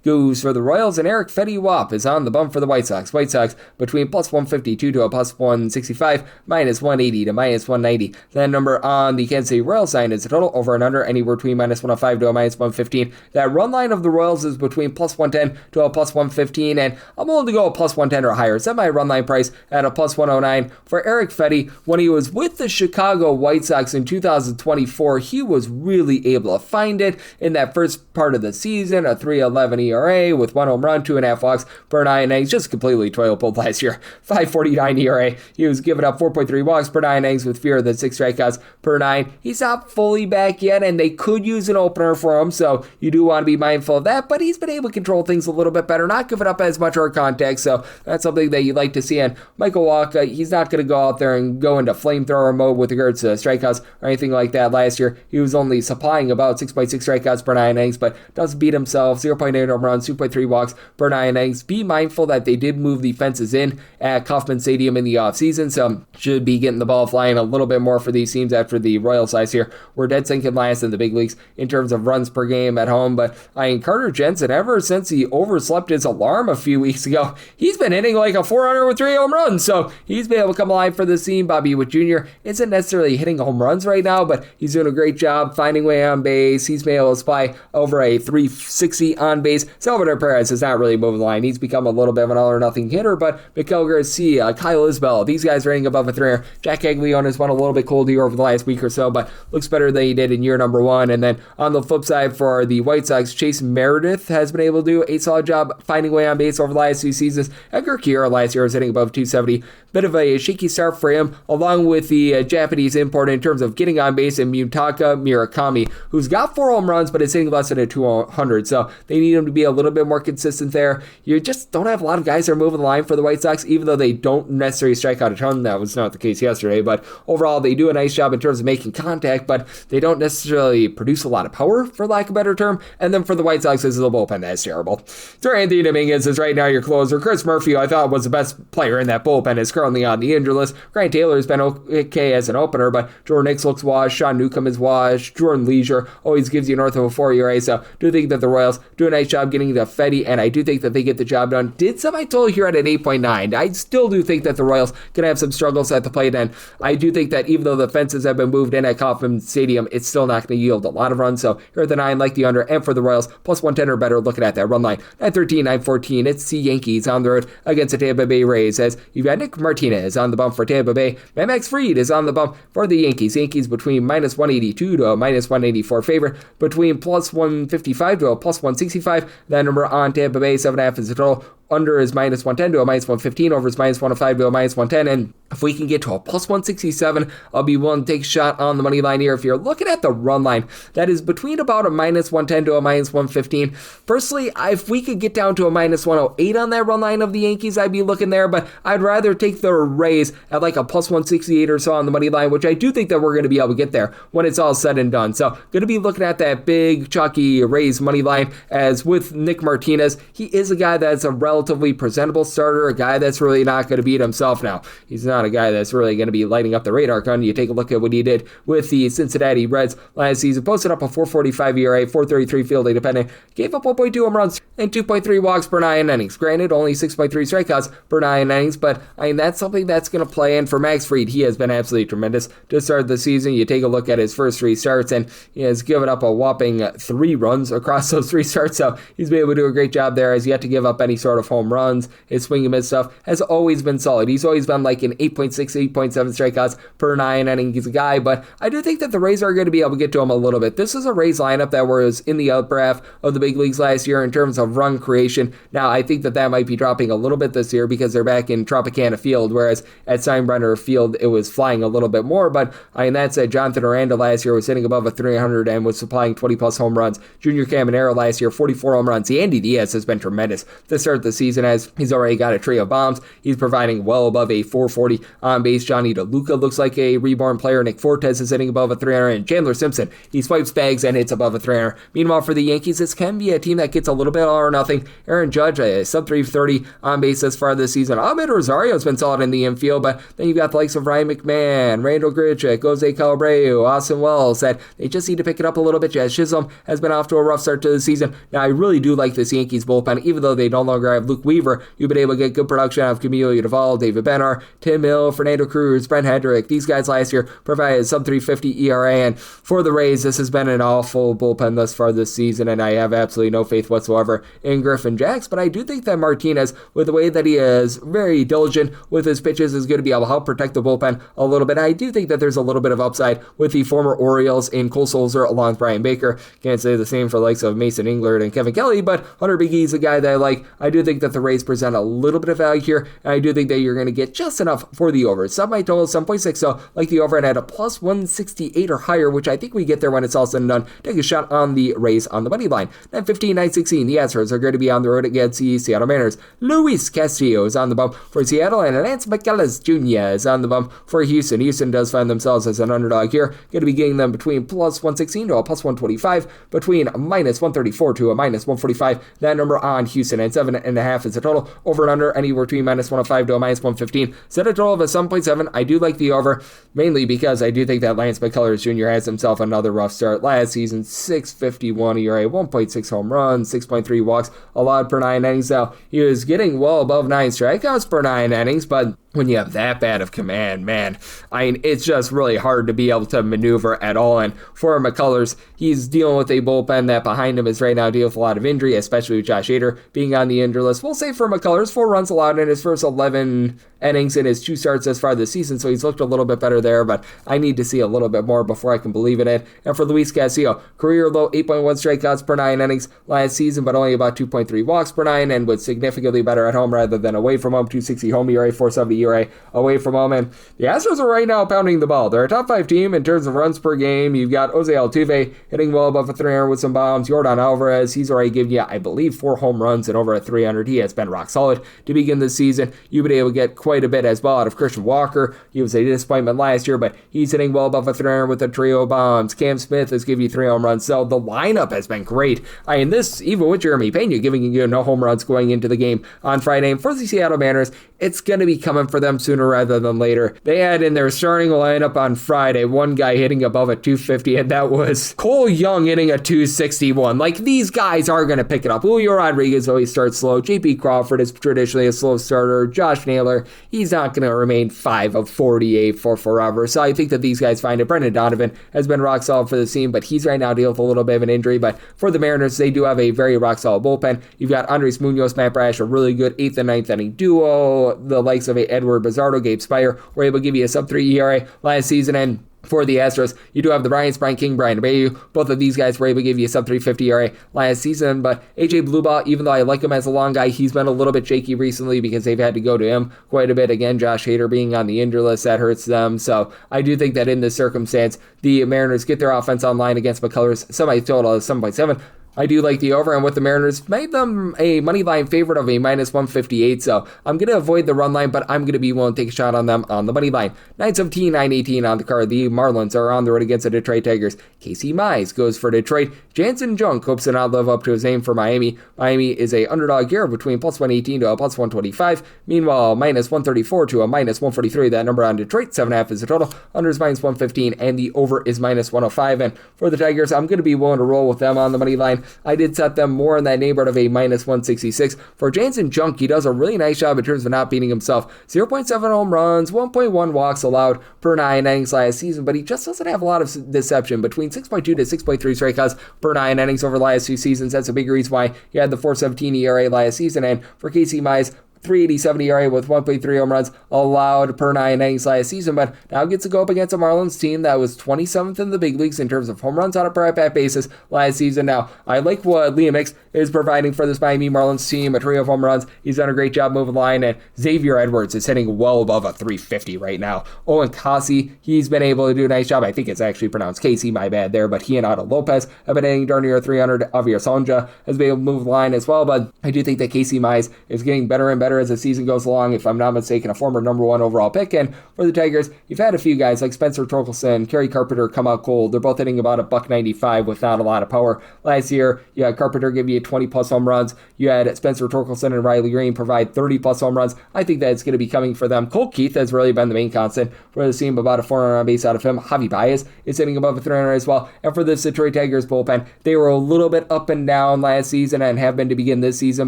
goes for the Royals, and Eric Fetty Wap is on the bump for the White Sox. White Sox between plus 152 to a plus 165, minus 180 to minus 190. That number on the Kansas City Royals sign is a total over and under anywhere between minus 105 to a minus 115. That run line of the Royals is between plus 110 to a plus 115, and I'm willing to go a plus 110 or higher. Set my run line price at a plus 109 for Eric Fetty. When he was with the Chicago White Sox in 2024, he was really able to find it in that first part of the season, a 3.11 ERA with 1 home run, 2.5 walks per 9 innings, just completely toilet pulled last year. 5.49 ERA. He was giving up 4.3 walks per 9 innings with fewer than 6 strikeouts per 9. He's not fully back yet, and they could use an opener for him, so you do want to be mindful of that, but he's been able to control things a little bit better, not giving up as much hard contact, so that's something that you'd like to see. And Michael Wacha, he's not going to go out there and go into flamethrower mode with regards to strikeouts or anything like that. Last year, he was only supplying about 6.6 strikeouts per 9 innings, but doesn't beat himself. 0.8 home home runs, 2.3 walks per 9 innings. Be mindful that they did move the fences in at Kauffman Stadium in the offseason, so should be getting the ball flying a little bit more for these teams after the Royals last year were dead sinking last in the big leagues in terms of runs per game at home. But Carter Jensen, ever since he overslept his alarm a few weeks ago, he's been hitting like a 400 with 3 home runs, so he's been able to come alive for this team. Bobby Witt Jr. isn't necessarily hitting home runs right now, but he's doing a great job finding way on base. He's been able to supply over a 360 on base. Salvador Perez is not really moving the line. He's become a little bit of an all-or-nothing hitter, but Miguel Garcia, Kyle Isbell, these guys are hitting above a 300. Jack Caglione has won a little bit cold here over the last week or so, but looks better than he did in year number 1. And then on the flip side for the White Sox, Chase Meredith has been able to do a solid job finding way on base over the last 2 seasons. Edgar Kira last year was hitting above 270. Bit of a shaky start for him, along with the Japanese import in terms of getting on base in Mutaka Murakami, who's got 4 home runs, but is hitting less than a 200. So they need him to be a little bit more consistent there. You just don't have a lot of guys that are moving the line for the White Sox, even though they don't necessarily strike out a ton. That was not the case yesterday, but overall they do a nice job in terms of making contact, but they don't necessarily produce a lot of power, for lack of a better term. And then for the White Sox, this is the bullpen that's terrible. So Anthony Dominguez is right now your closer. Chris Murphy, I thought was the best player in that bullpen, is currently on the injured list. Grant Taylor's been okay as an opener, but Jordan Hicks looks washed. Sean Newcomb is washed. Jordan Leisure always gives you north of a 4 ERA, so do think that the Royals do a nice job getting the Fetty, and I do think that they get the job done. Did semi-total here at an 8.9. I still do think that the Royals can have some struggles at the plate, and I do think that even though the fences have been moved in at Kauffman Stadium, it's still not going to yield a lot of runs. So here at the 9, like the under, and for the Royals, plus 110 or better, looking at that run line. 913, 914, it's the Yankees on the road against the Tampa Bay Rays, as you've got Nick Martinez on the bump for Tampa Bay. Max Fried is on the bump for the Yankees. Yankees between minus 182 to a minus 184 favorite, between plus 155 to a plus 165. That number on Tampa Bay, 7.5 is the total. Under is minus 110 to a minus 115. Over is minus 105 to a minus 110. And if we can get to a plus 167, I'll be willing to take a shot on the money line here. If you're looking at the run line, that is between about a minus 110 to a minus 115. Personally, if we could get down to a minus 108 on that run line of the Yankees, I'd be looking there. But I'd rather take the Rays at like a plus 168 or so on the money line, which I do think that we're going to be able to get there when it's all said and done. So going to be looking at that big, chalky Rays money line. As with Nick Martinez, he is a guy that's a relatively presentable starter, a guy that's really not going to beat himself now. He's not a guy that's really going to be lighting up the radar gun. You take a look at what he did with the Cincinnati Reds last season. Posted up a 4.45 ERA, 4.33 fielding dependent, gave up 1.2 home runs and 2.3 walks per 9 innings. Granted, only 6.3 strikeouts per 9 innings, but that's something that's going to play in for Max Fried. He has been absolutely tremendous to start the season. You take a look at his first 3 starts, and he has given up a whopping 3 runs across those 3 starts, so he's been able to do a great job there. Has yet to give up any sort of home runs. His swing and miss stuff has always been solid. He's always been like an 8.6, 8.7 strikeouts per 9 innings guy, but I do think that the Rays are going to be able to get to him a little bit. This is a Rays lineup that was in the upper half of the big leagues last year in terms of run creation. Now, I think that might be dropping a little bit this year because they're back in Tropicana Field, whereas at Steinbrenner Field, it was flying a little bit more, but that said, Jonathan Aranda last year was hitting above a 300 and was supplying 20-plus home runs. Junior Caminero last year, 44 home runs. Andy Diaz has been tremendous to start the season, as he's already got a tray of bombs. He's providing well above a 440 on base. Johnny DeLuca looks like a reborn player. Nick Fortes is hitting above a 300, and Chandler Simpson, he swipes bags and hits above a 300. Meanwhile, for the Yankees, this can be a team that gets a little bit all or nothing. Aaron Judge, a sub 330 on base as far this season. Ahmed Rosario has been solid in the infield, but then you've got the likes of Ryan McMahon, Randall Grichuk, Jose Calabreu, Austin Wells, that they just need to pick it up a little bit. Jazz Chisholm has been off to a rough start to the season. Now, I really do like this Yankees bullpen. Even though they no longer have Luke Weaver, you've been able to get good production out of Camilo Duvall, David Bennar, Tim Hill, Fernando Cruz, Brent Hendrick. These guys last year provided sub 350 ERA, and for the Rays, this has been an awful bullpen thus far this season, and I have absolutely no faith whatsoever in Griffin Jacks, but I do think that Martinez, with the way that he is very diligent with his pitches, is going to be able to help protect the bullpen a little bit. I do think that there's a little bit of upside with the former Orioles in Cole Sulzer along with Brian Baker. Can't say the same for the likes of Mason Englert and Kevin Kelly, but Hunter Biggie is a guy that I like. I do think think that the Rays present a little bit of value here, and I do think that you're going to get just enough for the over. Sub my total 7.6, so like the over and at a plus 168 or higher, which I think we get there when it's all said and done. Take a shot on the Rays on the money line. 9:15, 9:16, the Astros are going to be on the road against the Seattle Mariners. Luis Castillo is on the bump for Seattle, and Lance McCullers Jr. is on the bump for Houston. Houston does find themselves as an underdog here. Going to be getting them between plus 116 to a plus 125, between a minus 134 to a minus 145. That number on Houston, and 7.5 is the total. Over and under anywhere between minus 105 to a minus 115. Set a total of a 7.7. I do like the over, mainly because I do think that Lance McCullers Jr. has himself another rough start. Last season, 6.51 ERA, 1.6 home runs, 6.3 walks allowed per 9 innings. Now, he was getting well above 9 strikeouts per 9 innings, but when you have that bad of command, man, I mean, it's just really hard to be able to maneuver at all. And for McCullers, he's dealing with a bullpen that behind him is right now dealing with a lot of injury, especially with Josh Hader being on the injury list. We'll say for McCullers, 4 runs allowed in his first 11 innings in his 2 starts thus far this season, so he's looked a little bit better there, but I need to see a little bit more before I can believe in it. And for Luis Castillo, career low 8.1 strikeouts per 9 innings last season, but only about 2.3 walks per 9, and was significantly better at home rather than away from home. 260 home ERA, 470 ERA away from home. And the Astros are right now pounding the ball. They're a top 5 team in terms of runs per game. You've got Jose Altuve hitting well above a 300 with some bombs. Jordan Alvarez, he's already given you, I believe, 4 home runs and over a 300. He has been rock solid to begin the season. You've been able to get quite a bit as well out of Christian Walker. He was a disappointment last year, but he's hitting well above a 300 with a trio of bombs. Cam Smith has given you 3 home runs. So the lineup has been great. I mean, this, even with Jeremy Pena giving you no home runs going into the game on Friday. And for the Seattle Mariners, it's going to be coming for them sooner rather than later. They had in their starting lineup on Friday one guy hitting above a 250, and that was Cole Young hitting a 261. Like, these guys are going to pick it up. Julio Rodriguez always starts slow. J.P. Crawford is traditionally a slow starter. Josh Naylor, he's not going to remain 5 of 48 for forever. So I think that these guys find it. Brendan Donovan has been rock solid for the team, but he's right now dealing with a little bit of an injury. But for the Mariners, they do have a very rock solid bullpen. You've got Andres Munoz, Matt Brash, a really good 8th and 9th inning duo. The likes of a Edward Bizardo, Gabe Spire were able to give you a sub-3 ERA last season. And for the Astros, you do have the Bryants, Brian King, Brian Abreu. Both of these guys were able to give you a sub-350 ERA last season. But AJ Blueball, even though I like him as a long guy, he's been a little bit shaky recently because they've had to go to him quite a bit. Again, Josh Hader being on the injury list, that hurts them. So I do think that in this circumstance, the Mariners get their offense online against McCullers. Semi-total is 7.7. I do like the over, and with the Mariners, made them a money line favorite of a minus 158, so I'm going to avoid the run line, but I'm going to be willing to take a shot on them on the money line. 9:17, 9:18 on the card. The Marlins are on the road against the Detroit Tigers. Casey Mize goes for Detroit. Jansen Junk hopes to not live up to his name for Miami. Miami is a underdog here between plus 118 to a plus 125. Meanwhile, minus 134 to a minus 143. That number on Detroit, 7.5 is the total. Under is minus 115, and the over is minus 105. And for the Tigers, I'm going to be willing to roll with them on the money line. I did set them more in that neighborhood of a minus 166. For Jansen Junk, he does a really nice job in terms of not beating himself. 0.7 home runs, 1.1 walks allowed per 9 innings last season, but he just doesn't have a lot of deception. Between 6.2 to 6.3 strikeouts per 9 innings over the last 2 seasons. That's a big reason why he had the 4.17 ERA last season. And for Casey Mize, 3.87 ERA with 1.3 home runs allowed per 9 innings last season, but now gets to go up against a Marlins team that was 27th in the big leagues in terms of home runs on a per at-bat basis last season. Now, I like what Liam Hicks is providing for this Miami Marlins team, a trio of home runs. He's done a great job moving the line, and Xavier Edwards is hitting well above a 350 right now. Owen Kasi, he's been able to do a nice job. I think it's actually pronounced Casey, my bad there, but he and Otto Lopez have been hitting darn near 300. Javier Sonja has been able to move the line as well, but I do think that Casey Mize is getting better and better as the season goes along, if I'm not mistaken, a former number 1 overall pick. And for the Tigers, you've had a few guys like Spencer Torkelson, Kerry Carpenter come out cold. They're both hitting about a $195 with not a lot of power. Last year, you had Carpenter give you 20 plus home runs. You had Spencer Torkelson and Riley Green provide 30 plus home runs. I think that's going to be coming for them. Cole Keith has really been the main constant for the team, about a 400 on base out of him. Javi Baez is hitting above a 300 as well. And for this Detroit Tigers bullpen, they were a little bit up and down last season and have been to begin this season,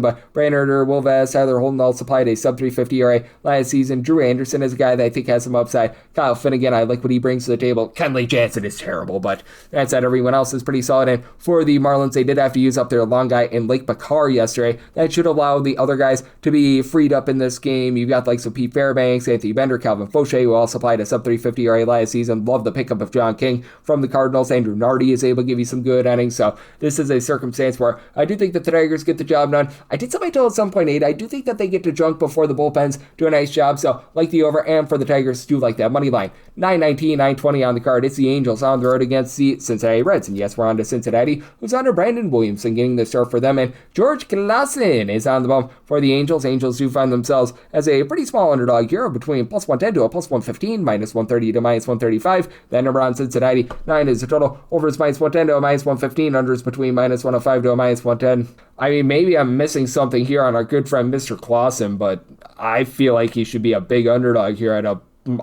but Brandon Will Vest, Tyler Holdenall all supplied a sub-350 ERA last season. Drew Anderson is a guy that I think has some upside. Kyle Finnegan, I like what he brings to the table. Kenley Jansen is terrible, but that said, everyone else is pretty solid. And for the Marlins, they did have to use up their long guy in Lake Bakar yesterday. That should allow the other guys to be freed up in this game. You've got like some Pete Fairbanks, Anthony Bender, Calvin Fauché, who all supplied a sub-350 ERA last season. Love the pickup of John King from the Cardinals. Andrew Nardi is able to give you some good innings. So this is a circumstance where I do think that the Tigers get the job done. I did somebody tell at some point 8. I do think that they get to junk before the bullpens do a nice job. So like the over, and for the Tigers, do like that money line. 919, 920 on the card. It's the Angels on the road against the Cincinnati Reds. And yes, we're on to Cincinnati, who's under Brandon Williamson getting the start for them. And George Klassen is on the bump for the Angels. Angels do find themselves as a pretty small underdog here between plus 110 to a plus 115, minus 130 to minus 135. That number on Cincinnati, 9 is the total. Over is minus 110 to a minus 115. Under is between minus 105 to a minus 110. I mean, maybe I'm missing something here on our good friend Mr. Clausen, but I feel like he should be a big underdog here at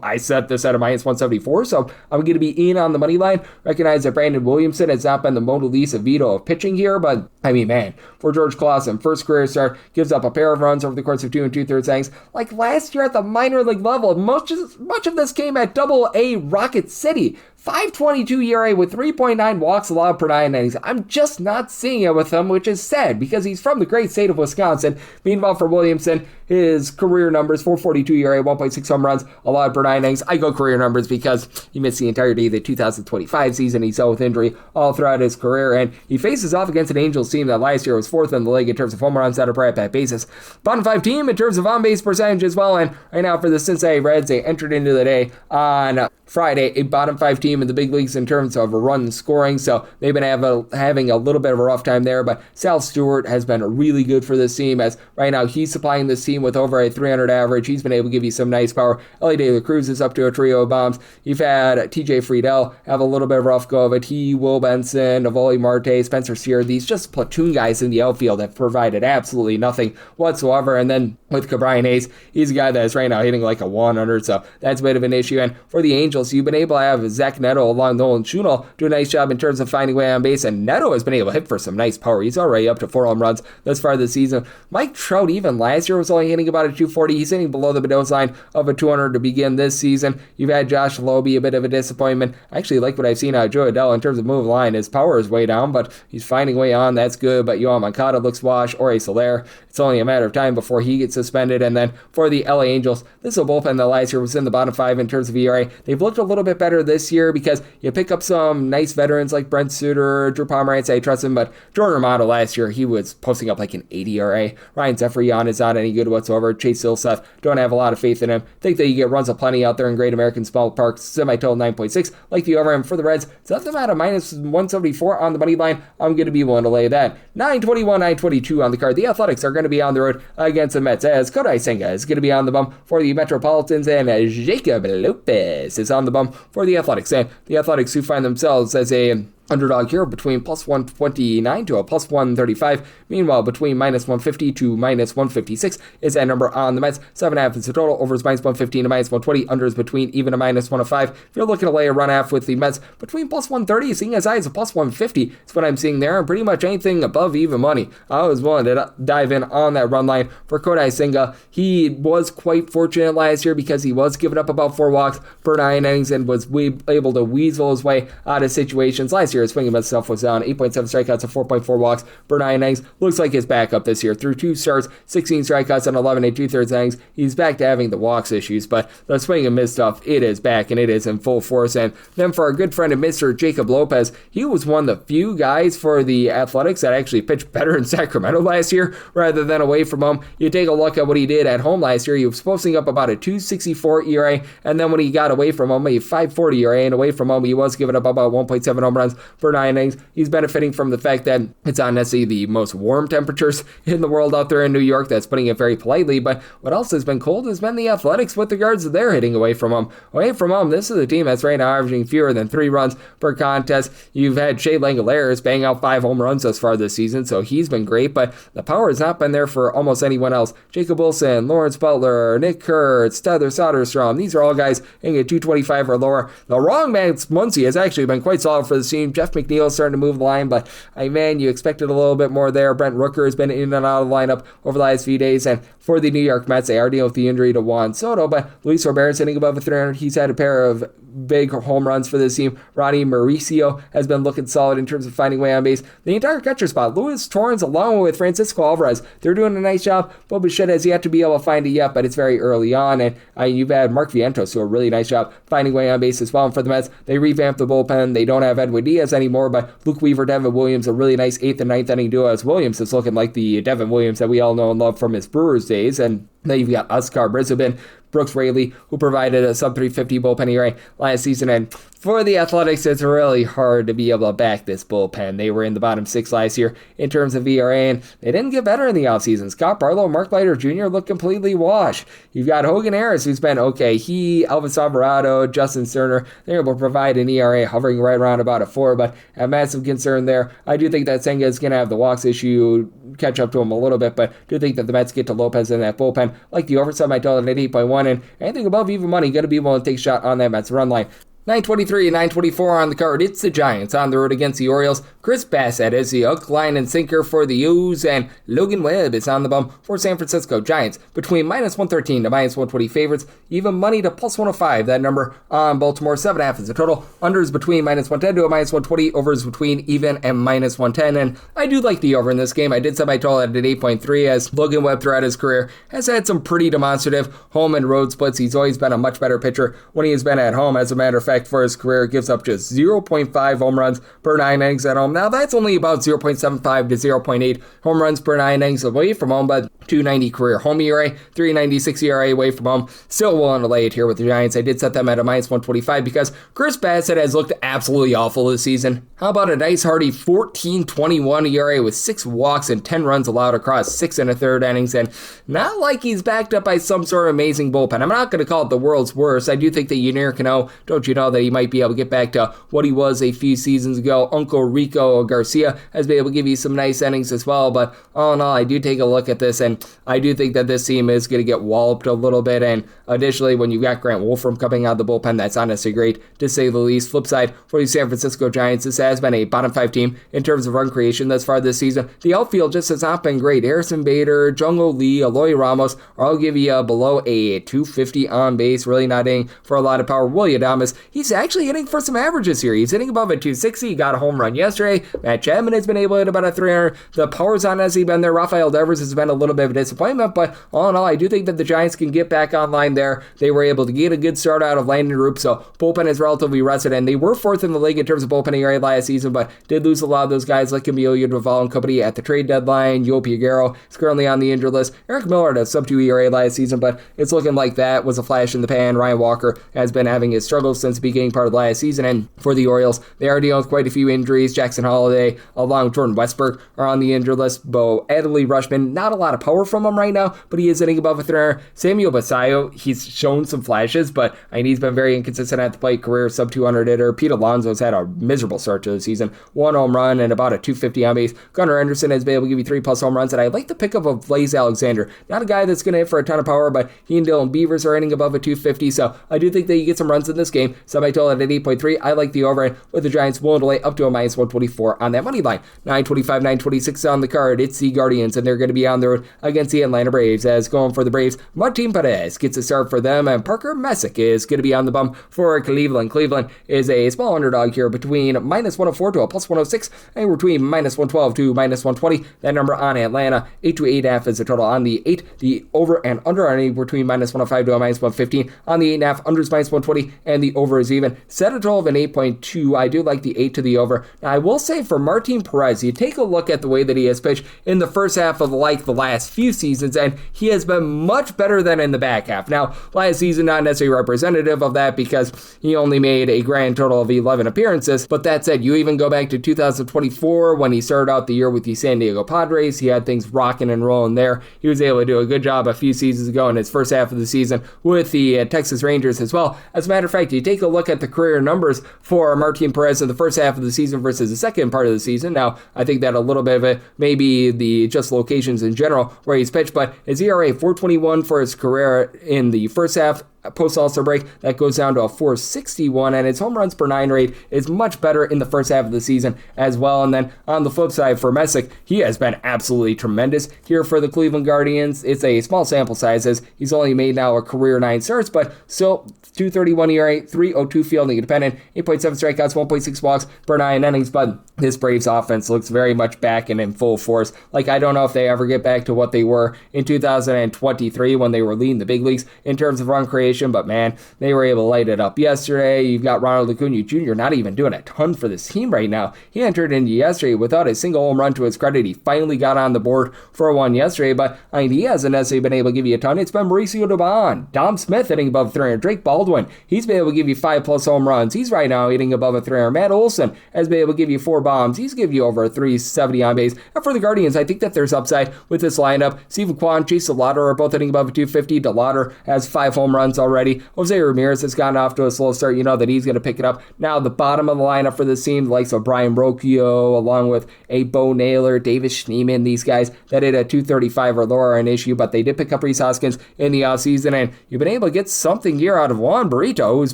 I set this at a minus 174, so I'm going to be in on the money line. Recognize that Brandon Williamson has not been the Mona Lisa Vito of pitching here, but I mean, man, for George Clausen, first career start, gives up a pair of runs over the course of 2 2/3 innings. Like last year at the minor league level, much of this came at Double-A Rocket City. 5.22 ERA with 3.9 walks allowed per 9 innings. I'm just not seeing it with him, which is sad because he's from the great state of Wisconsin. Meanwhile, for Williamson, his career numbers, 4.42 ERA, 1.6 home runs allowed per 9 innings. I go career numbers because he missed the entirety of the 2025 season. He's dealt with injury all throughout his career, and he faces off against an Angels team that last year was 4th in the league in terms of home runs at a per at-bat basis. Bottom 5 team in terms of on-base percentage as well, and right now for the Cincinnati Reds, they entered into the day on Friday, a bottom 5 team in the big leagues in terms of run scoring, so they've been having a little bit of a rough time there, but Sal Stewart has been really good for this team, as right now he's supplying this team with over a 300 average. He's been able to give you some nice power. Ellie De La Cruz is up to a trio of bombs. You've had TJ Friedel have a little bit of a rough go of it. Will Benson, Navoli Marte, Spencer Steer, these just platoon guys in the outfield have provided absolutely nothing whatsoever, and then with Cabrian Hayes, he's a guy that is right now hitting like a 100, so that's a bit of an issue, and for the Angels, you've been able to have Zach Neto along Nolan Schunel do a nice job in terms of finding way on base, and Neto has been able to hit for some nice power. He's already up to 4 home runs thus far this season. Mike Trout, even last year, was only hitting about a 240. He's hitting below the Bedose line of a 200 to begin this season. You've had Josh Lobe, a bit of a disappointment. I actually like what I've seen out of Joe Adell in terms of move line. His power is way down, but he's finding way on. That's good, but Yohan Moncada looks washed. Ori Soler, it's only a matter of time before he gets suspended. And then for the LA Angels, this is a bullpen that last year was in the bottom 5 in terms of ERA. They've looked a little bit better this year because you pick up some nice veterans like Brent Suter, Drew Pomeranz, I trust him, but Jordan Romano last year, he was posting up like an 80 ERA. Ryan Zephyrion is not any good whatsoever. Chase Silseth, don't have a lot of faith in him. Think that you get runs aplenty out there in Great American Small Park, semi-total 9.6, like the over. And for the Reds, set them at a minus 174 on the money line. I'm going to be willing to lay that. 921, 922 on the card. The Athletics are going to be on the road against the Mets, as Kodai Senga is going to be on the bump for the Metropolitans, and Jacob Lopez is on the bump for the Athletics. And the Athletics who find themselves as a underdog here between plus 129 to a plus 135. Meanwhile, between minus 150 to minus 156 is that number on the Mets. 7.5 is the total. Over is minus 115 to minus 120. Under is between even to minus 105. If you're looking to lay a run half with the Mets, between plus 130, seeing as high as a plus 150, it's what I'm seeing there. And pretty much anything above even money, I was willing to dive in on that run line for Kodai Senga. He was quite fortunate last year because he was giving up about 4 walks per 9 innings and was able to weasel his way out of situations. Last year, his swing and stuff was down 8.7 strikeouts and 4.4 walks per 9 innings. Looks like his backup this year through 2 starts, 16 strikeouts and 11 2/3 innings. He's back to having the walks issues, but the swing and miss stuff, it is back and it is in full force. And then for our good friend and Mr. Jacob Lopez, he was one of the few guys for the Athletics that actually pitched better in Sacramento last year rather than away from home. You take a look at what he did at home last year. He was posting up about a 2.64 ERA, and then when he got away from home, a 5.40 ERA, and away from home, he was giving up about 1.7 home runs per 9 innings. He's benefiting from the fact that it's not necessarily the most warm temperatures in the world out there in New York. That's putting it very politely. But what else has been cold has been the Athletics with regards to their hitting away from home. Away from home, this is a team that's right now averaging fewer than 3 runs per contest. You've had Shea Langolaris bang out 5 home runs thus far this season, so he's been great, but the power has not been there for almost anyone else. Jacob Wilson, Lawrence Butler, Nick Kurtz, Tyler Soderstrom, these are all guys hitting at 225 or lower. The wrong man's Muncie has actually been quite solid for the team, team. Jeff McNeil is starting to move the line, but man, you expected a little bit more there. Brent Rooker has been in and out of the lineup over the last few days, and for the New York Mets, they are dealing with the injury to Juan Soto, but Luis Robert is hitting above a 300. He's had a pair of big home runs for this team. Ronnie Mauricio has been looking solid in terms of finding way on base. The entire catcher spot, Luis Torrens along with Francisco Alvarez, they're doing a nice job. Bo Bichette has yet to be able to find it yet, but it's very early on, and you've had Mark Vientos do a really nice job finding way on base as well. And for the Mets, they revamped the bullpen. They don't have Edwin Diaz anymore, but Luke Weaver, Devin Williams, a really nice 8th and 9th inning duo, as Williams is looking like the Devin Williams that we all know and love from his Brewers days. And then you've got Oscar Brisbane, Brooks Raley, who provided a sub-350 bullpen ERA last season. And for the Athletics, it's really hard to be able to back this bullpen. They were in the bottom 6 last year in terms of ERA, and they didn't get better in the offseason. Scott Barlow, Mark Leiter Jr. look completely washed. You've got Hogan Harris, who's been okay. He, Elvis Alvarado, Justin Sterner, they're able to provide an ERA hovering right around about a 4, but a massive concern there. I do think that Senga is going to have the walks issue catch up to him a little bit, but do think that the Mets get to Lopez in that bullpen. Like the oversight, I told it at 8.1, and anything above even money, going to be able to take a shot on that Mets run line. 9:23 and 9:24 on the card. It's the Giants on the road against the Orioles. Chris Bassett is the hook, line, and sinker for the U's, and Logan Webb is on the bum for San Francisco. Giants between -113 to -120 favorites. Even money to +105. That number on Baltimore. 7.5 is the total. Unders between -110 to a -120. Overs between even and -110. And I do like the over in this game. I did set my total at 8.3 as Logan Webb throughout his career has had some pretty demonstrative home and road splits. He's always been a much better pitcher when he has been at home. As a matter of fact, for his career, gives up just 0.5 home runs per 9 innings at home. Now, that's only about 0.75 to 0.8 home runs per 9 innings away from home, but 290 career home ERA, 396 ERA away from home. Still willing to lay it here with the Giants. I did set them at a -125 because Chris Bassett has looked absolutely awful this season. How about a nice hearty 14.21 ERA with 6 walks and 10 runs allowed across 6 1/3 innings, and not like he's backed up by some sort of amazing bullpen. I'm not going to call it the world's worst. I do think that Yunier Cano, don't you know that he might be able to get back to what he was a few seasons ago. Uncle Rico Garcia has been able to give you some nice innings as well, but all in all, I do take a look at this, and I do think that this team is going to get walloped a little bit, and additionally, when you've got Grant Wolfram coming out of the bullpen, that's honestly great, to say the least. Flip side, for the San Francisco Giants, this has been a bottom 5 team in terms of run creation thus far this season. The outfield just has not been great. Harrison Bader, Jung-Ho Lee, Eloy Ramos are all give you below a 250 on base, really not hitting for a lot of power. Willie Adames, he's actually hitting for some averages here. He's hitting above a 260. He got a home run yesterday. Matt Chapman has been able to hit about a 300. The power's on as he's been there. Rafael Devers has been a little bit of a disappointment, but all in all, I do think that the Giants can get back online there. They were able to get a good start out of Landon Roop, so bullpen is relatively rested, and they were 4th in the league in terms of bullpen ERA last season, but did lose a lot of those guys like Emilio Duvall and company at the trade deadline. Yopi Aguero is currently on the injured list. Eric Miller had a sub-2 ERA last season, but it's looking like that was a flash in the pan. Ryan Walker has been having his struggles since the beginning part of last season, and for the Orioles, they are dealing with quite a few injuries. Jackson Holliday, along with Jordan Westberg, are on the injured list. Bo Adley Rushman, not a lot of power from him right now, but he is hitting above a 300. Samuel Basayo, he's shown some flashes, but he's been very inconsistent at the plate. Career sub-200 hitter. Pete Alonso's had a miserable start to the season. 1 home run and about a 250 on base. Gunnar Henderson has been able to give you 3+ home runs, and I like the pickup of Blaze Alexander. Not a guy that's going to hit for a ton of power, but he and Dylan Beavers are hitting above a 250, so I do think that you get some runs in this game. Semi-total at 8.3. I like the over, with the Giants willing to lay up to a -124 on that money line. 9:25, 9:26 on the card. It's the Guardians, and they're going to be on the road against the Atlanta Braves. As going for the Braves, Martin Perez gets a start for them, and Parker Messick is going to be on the bum for Cleveland. Cleveland is a small underdog here between -104 to a +106, and between -112 to -120. That number on Atlanta, 8 to 8.5 is the total on the 8. The over and under are between -105 to a -115. On the 8.5, unders -120, and the over is even. Set a total of an 8.2. I do like the 8 to the over. Now, I will say for Martin Perez, you take a look at the way that he has pitched in the first half of the last few seasons, and he has been much better than in the back half. Now, last season, not necessarily representative of that because he only made a grand total of 11 appearances, but that said, you even go back to 2024 when he started out the year with the San Diego Padres. He had things rocking and rolling there. He was able to do a good job a few seasons ago in his first half of the season with the Texas Rangers as well. As a matter of fact, you take a look at the career numbers for Martin Perez in the first half of the season versus the second part of the season. Now, I think that a little bit of it may be the just locations in general where he's pitched, but his ERA 4.21 for his career in the first half, post All-Star break, that goes down to a 461, and his home runs per 9 rate is much better in the first half of the season as well. And then on the flip side for Messick, he has been absolutely tremendous here for the Cleveland Guardians. It's a small sample size as he's only made now a career 9 starts, but still 2.31 ERA, 3.02 fielding independent, 8.7 strikeouts, 1.6 walks per 9 innings. But this Braves offense looks very much back and in full force. Like, I don't know if they ever get back to what they were in 2023 when they were leading the big leagues in terms of run creation, but man, they were able to light it up yesterday. You've got Ronald Acuna Jr. not even doing a ton for this team right now. He entered into yesterday without a single home run to his credit. He finally got on the board for one yesterday, but I mean, he hasn't necessarily been able to give you a ton. It's been Mauricio Dubon, Dom Smith hitting above 300, Drake Baldwin, he's been able to give you 5+ home runs. He's right now hitting above a 300. Matt Olson has been able to give you 4 bombs. He's give you over a 370 on base. And for the Guardians, I think that there's upside with this lineup. Stephen Kwan, Chase DeLauder are both hitting above a 250. DeLauder has 5 home runs already. Jose Ramirez has gotten off to a slow start. You know that he's going to pick it up. Now, the bottom of the lineup for this team, the likes of Brian Rocchio, along with a Bo Naylor, Davis Schneemann, these guys that hit a 235 or lower are an issue, but they did pick up Rhys Hoskins in the offseason, and you've been able to get something here out of Juan Burrito, who's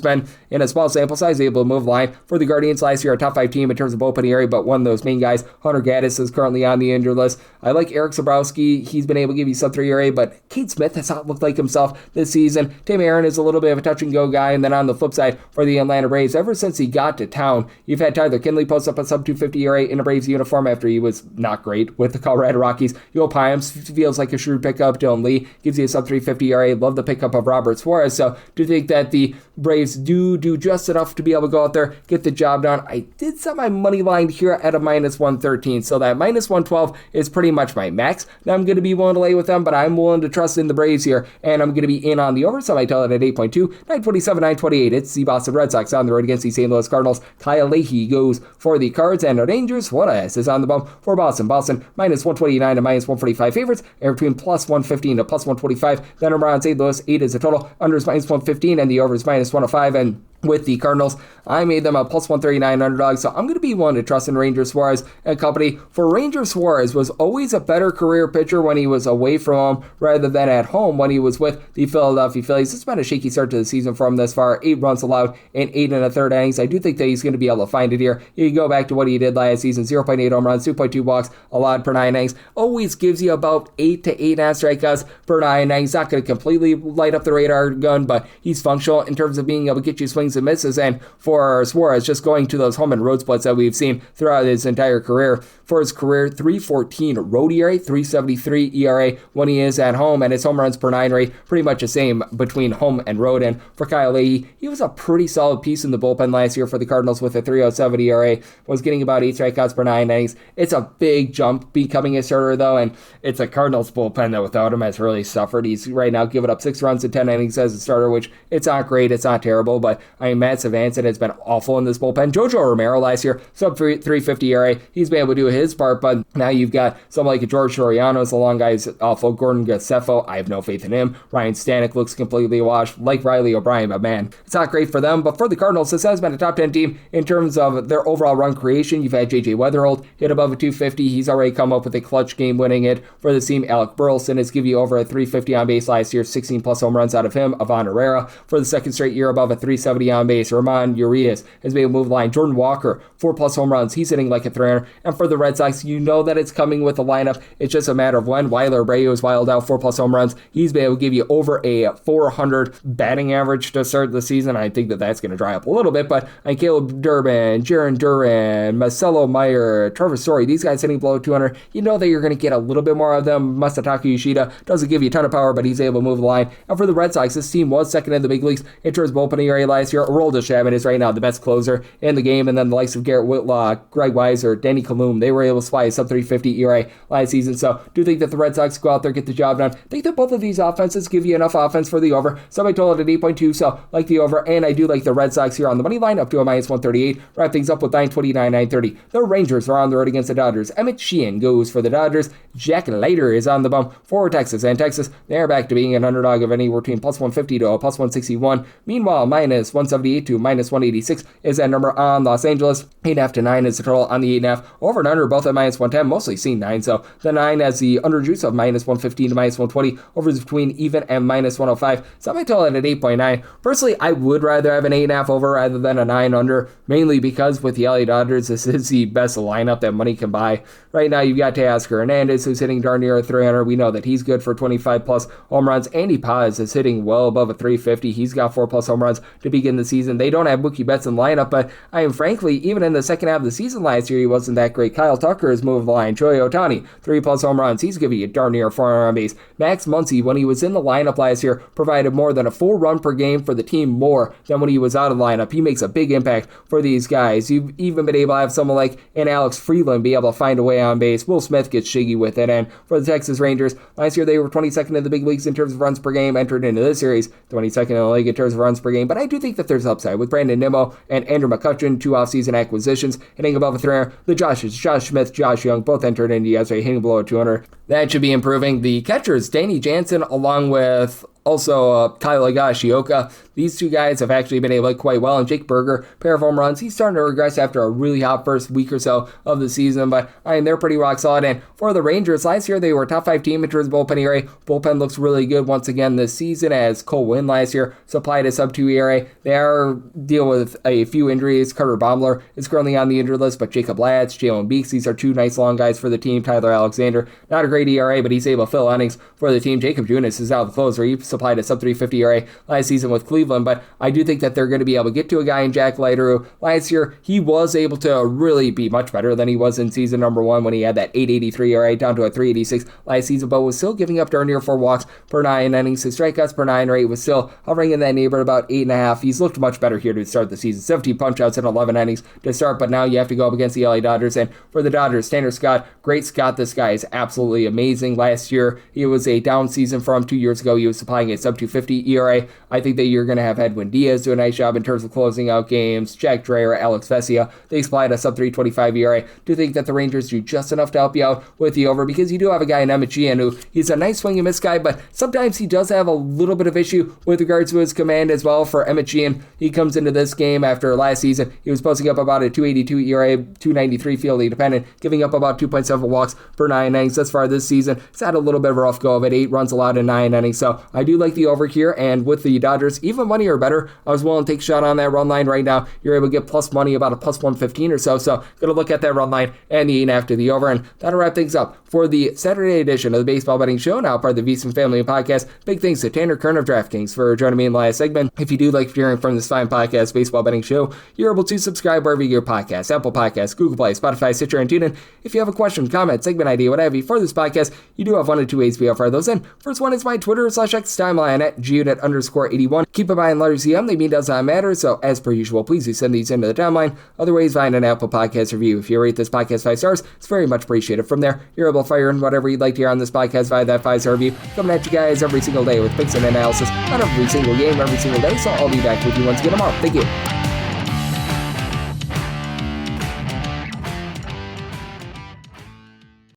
been in a small sample size, able to move line for the Guardians last year, a top 5 team in terms of opening area, but one of those main guys, Hunter Gaddis, is currently on the injured list. I like Eric Zabrowski. He's been able to give you sub-3 ERA, but Cade Smith has not looked like himself this season. Tim Aaron is a little bit of a touch-and-go guy, and then on the flip side for the Atlanta Braves, ever since he got to town, you've had Tyler Kinley post up a sub-250 ERA in a Braves uniform after he was not great with the Colorado Rockies. Yo Piams feels like a shrewd pickup. Dylan Lee gives you a sub-350 ERA. Love the pickup of Robert Suarez. So do you think that the Braves do just enough to be able to go out there, get the job done? I did set my money line here at a -113, so that -112 is pretty much my max. Now I'm going to be willing to lay with them, but I'm willing to trust in the Braves here, and I'm going to be in on the over, so I tell it at 8.2, 927, 928. It's the Boston Red Sox on the road against the St. Louis Cardinals. Kyle Leahy goes for the Cards, and the Rangers, Suarez is on the bump for Boston. Boston -129 to -145 favorites, and between +115 to +125. Then around St. Louis, 8 is the total, under is -115, and the over is -105, and with the Cardinals, I made them a +139 underdog, so I'm going to be one to trust in Ranger Suarez and company. For Ranger Suarez was always a better career pitcher when he was away from home rather than at home when he was with the Philadelphia Phillies. It's been a shaky start to the season for him thus far. 8 runs allowed in 8 1/3 innings. I do think that he's going to be able to find it here. You can go back to what he did last season, 0.8 home runs, 2.2 walks allowed per 9 innings. Always gives you about 8 to 8.5 strikeouts per 9 innings. Not going to completely light up the radar gun, but he's functional in terms of being able to get you swings and misses. And for Suarez, just going to those home and road splits that we've seen throughout his entire career. For his career, 3.14 road ERA, 3.73 ERA when he is at home, and his home runs per 9 rate pretty much the same between home and road. And for Kyle Leahy, he was a pretty solid piece in the bullpen last year for the Cardinals with a 3.07 ERA, was getting about 8 strikeouts per 9 innings. It's a big jump becoming a starter, though, and it's a Cardinals bullpen that without him has really suffered. He's right now giving up 6 runs in 10 innings as a starter, which it's not great, it's not terrible, but I mean, Matt Savanson has been awful in this bullpen. Jojo Romero last year, sub 350 ERA, he's been able to do his part, but now you've got someone like George Soriano's a long guy's awful. Gordon Gassefo, I have no faith in him. Ryan Stanek looks completely washed, like Riley O'Brien, but man, it's not great for them. But for the Cardinals, this has been a top 10 team in terms of their overall run creation. You've had J.J. Weatherholt hit above a 250. He's already come up with a clutch game winning hit for the team. Alec Burleson has given you over a 350 on base last year, 16 plus home runs out of him. Avon Herrera for the second straight year above a 370 on base. Ramon Urias has been able to move the line. Jordan Walker, 4 plus home runs. He's hitting like a 300. And for the Red Sox, you know that it's coming with the lineup. It's just a matter of when. Weiler Abreu is wild out, 4 plus home runs. He's been able to give you over a 400 batting average to start the season. I think that that's going to dry up a little bit, but Caleb Durbin, Jaron Duran, Marcelo Meyer, Trevor Story, these guys hitting below 200, you know that you're going to get a little bit more of them. Masataka Yoshida doesn't give you a ton of power, but he's able to move the line. And for the Red Sox, this team was second in the big leagues in terms of opening area last year. Aroldis Chapman is right now the best closer in the game, and then the likes of Garrett Whitlock, Greg Weiser, Danny Kalum, they were able to supply a sub 350 ERA last season. So do think that the Red Sox go out there, get the job done. I think that both of these offenses give you enough offense for the over. So I told it at 8.2, so like the over, and I do like the Red Sox here on the money line up to a -138. Wrap things up with 929, 930. The Rangers are on the road against the Dodgers. Emmett Sheehan goes for the Dodgers. Jack Leiter is on the bump for Texas, and Texas, they're back to being an underdog of anywhere between +150 to a +161. Meanwhile, -160 178 to minus 186 is that number on Los Angeles. 8.5 to 9 is the total on the 8.5. Over and under both at minus 110, mostly seeing 9. So the 9 has the under juice of minus 115 to minus 120. Overs between even and minus 105. So I might tell it at 8.9. Personally, I would rather have an 8.5 over rather than a 9 under, mainly because with the LA Dodgers, this is the best lineup that money can buy. Right now, you've got Teoscar Hernandez, who's hitting darn near a 300. We know that he's good for 25 plus home runs. Andy Paz is hitting well above a 350. He's got 4 plus home runs to begin the season. They don't have Mookie Betts in the lineup, but I am frankly, even in the second half of the season last year, he wasn't that great. Kyle Tucker is moving the line. Shohei Ohtani, 3 plus home runs. He's giving you darn near 400 on base. Max Muncy, when he was in the lineup last year, provided more than a full run per game for the team more than when he was out of the lineup. He makes a big impact for these guys. You've even been able to have someone like an Alex Freeland be able to find a way on base. Will Smith gets shiggy with it. And for the Texas Rangers, last year they were 22nd in the big leagues in terms of runs per game, entered into this series 22nd in the league in terms of runs per game. But I do think that there's upside with Brandon Nimmo and Andrew McCutchen, 2 offseason acquisitions, hitting above a 300. The Josh Smith, Josh Young, both entered into yesterday, hitting below a 200. That should be improving. The catchers, Danny Jansen, along with also Kyle Higashioka. These 2 guys have actually been able to quite well. And Jake Berger, pair of home runs. He's starting to regress after a really hot first week or so of the season, but they're pretty rock solid. And for the Rangers, last year they were a top 5 team in terms of bullpen ERA. Bullpen looks really good once again this season, as Cole Winn last year supplied a sub-2 ERA. They are dealing with a few injuries. Carter Baumler is currently on the injured list, but Jacob Latz, Jalen Beeks, these are 2 nice long guys for the team. Tyler Alexander, not a great ERA, but he's able to fill innings for the team. Jacob Junis is out of the closer. He supplied a sub-350 ERA last season with Cleveland, but I do think that they're going to be able to get to a guy in Jack Leiter, who last year he was able to really be much better than he was in season number 1 when he had that 8.83 ERA down to a 3.86 last season, but was still giving up darn near 4 walks per 9 innings. His strikeouts per 9 rate was still hovering in that neighborhood about 8.5. He's looked much better here to start the season. 17 punch-outs in 11 innings to start, but now you have to go up against the LA Dodgers. And for the Dodgers, Tanner Scott, great Scott. This guy is absolutely amazing. Last year, it was a down season for him. 2 years ago, he was supplying a sub-250 ERA. I think that you're going to have Edwin Diaz do a nice job in terms of closing out games. Jack Dreyer, Alex Vesia, they supplied a sub-325 ERA. Do think that the Rangers do just enough to help you out with the over, because you do have a guy in Emmett Sheehan who he's a nice swing and miss guy, but sometimes he does have a little bit of issue with regards to his command as well. For Emmett Sheehan, he comes into this game after last season. He was posting up about a 2.82 ERA, 2.93 fielding dependent, giving up about 2.7 walks per 9 innings. Thus far this season, it's had a little bit of a rough go of it. 8 runs allowed in 9 innings. So I do like the over here, and with the Dodgers, even money or better, I was willing to take a shot on that run line right now. You're able to get plus money, about a plus 115 or so. So going to look at that run line and the 8 after the over, and that'll wrap things up for the Saturday edition of the Baseball Betting Show, now part of the VSiN Family Podcast. Big thanks to Tanner Kern of DraftKings for joining me in the last segment. If you do like hearing from this fine podcast, Baseball Betting Show, you're able to subscribe wherever you get your podcasts: Apple Podcasts, Google Play, Spotify, Stitcher, and TuneIn. If you have a question, comment, segment idea, what have you for this podcast, you do have 1 of 2 ways to be able to fire those in. First one is my Twitter/X timeline at gunit_81. Keep in mind, letters EM, they mean does not matter, so as per usual, please do send these into the timeline. Other ways, find an Apple Podcast review. If you rate this podcast 5 stars, it's very much appreciated. From there, you're able to fire in whatever you'd like to hear on this podcast via that 5-star review. Coming at you guys every single day with picks and analysis on every single game, every single day, so I'll be back with you once again tomorrow. Thank you.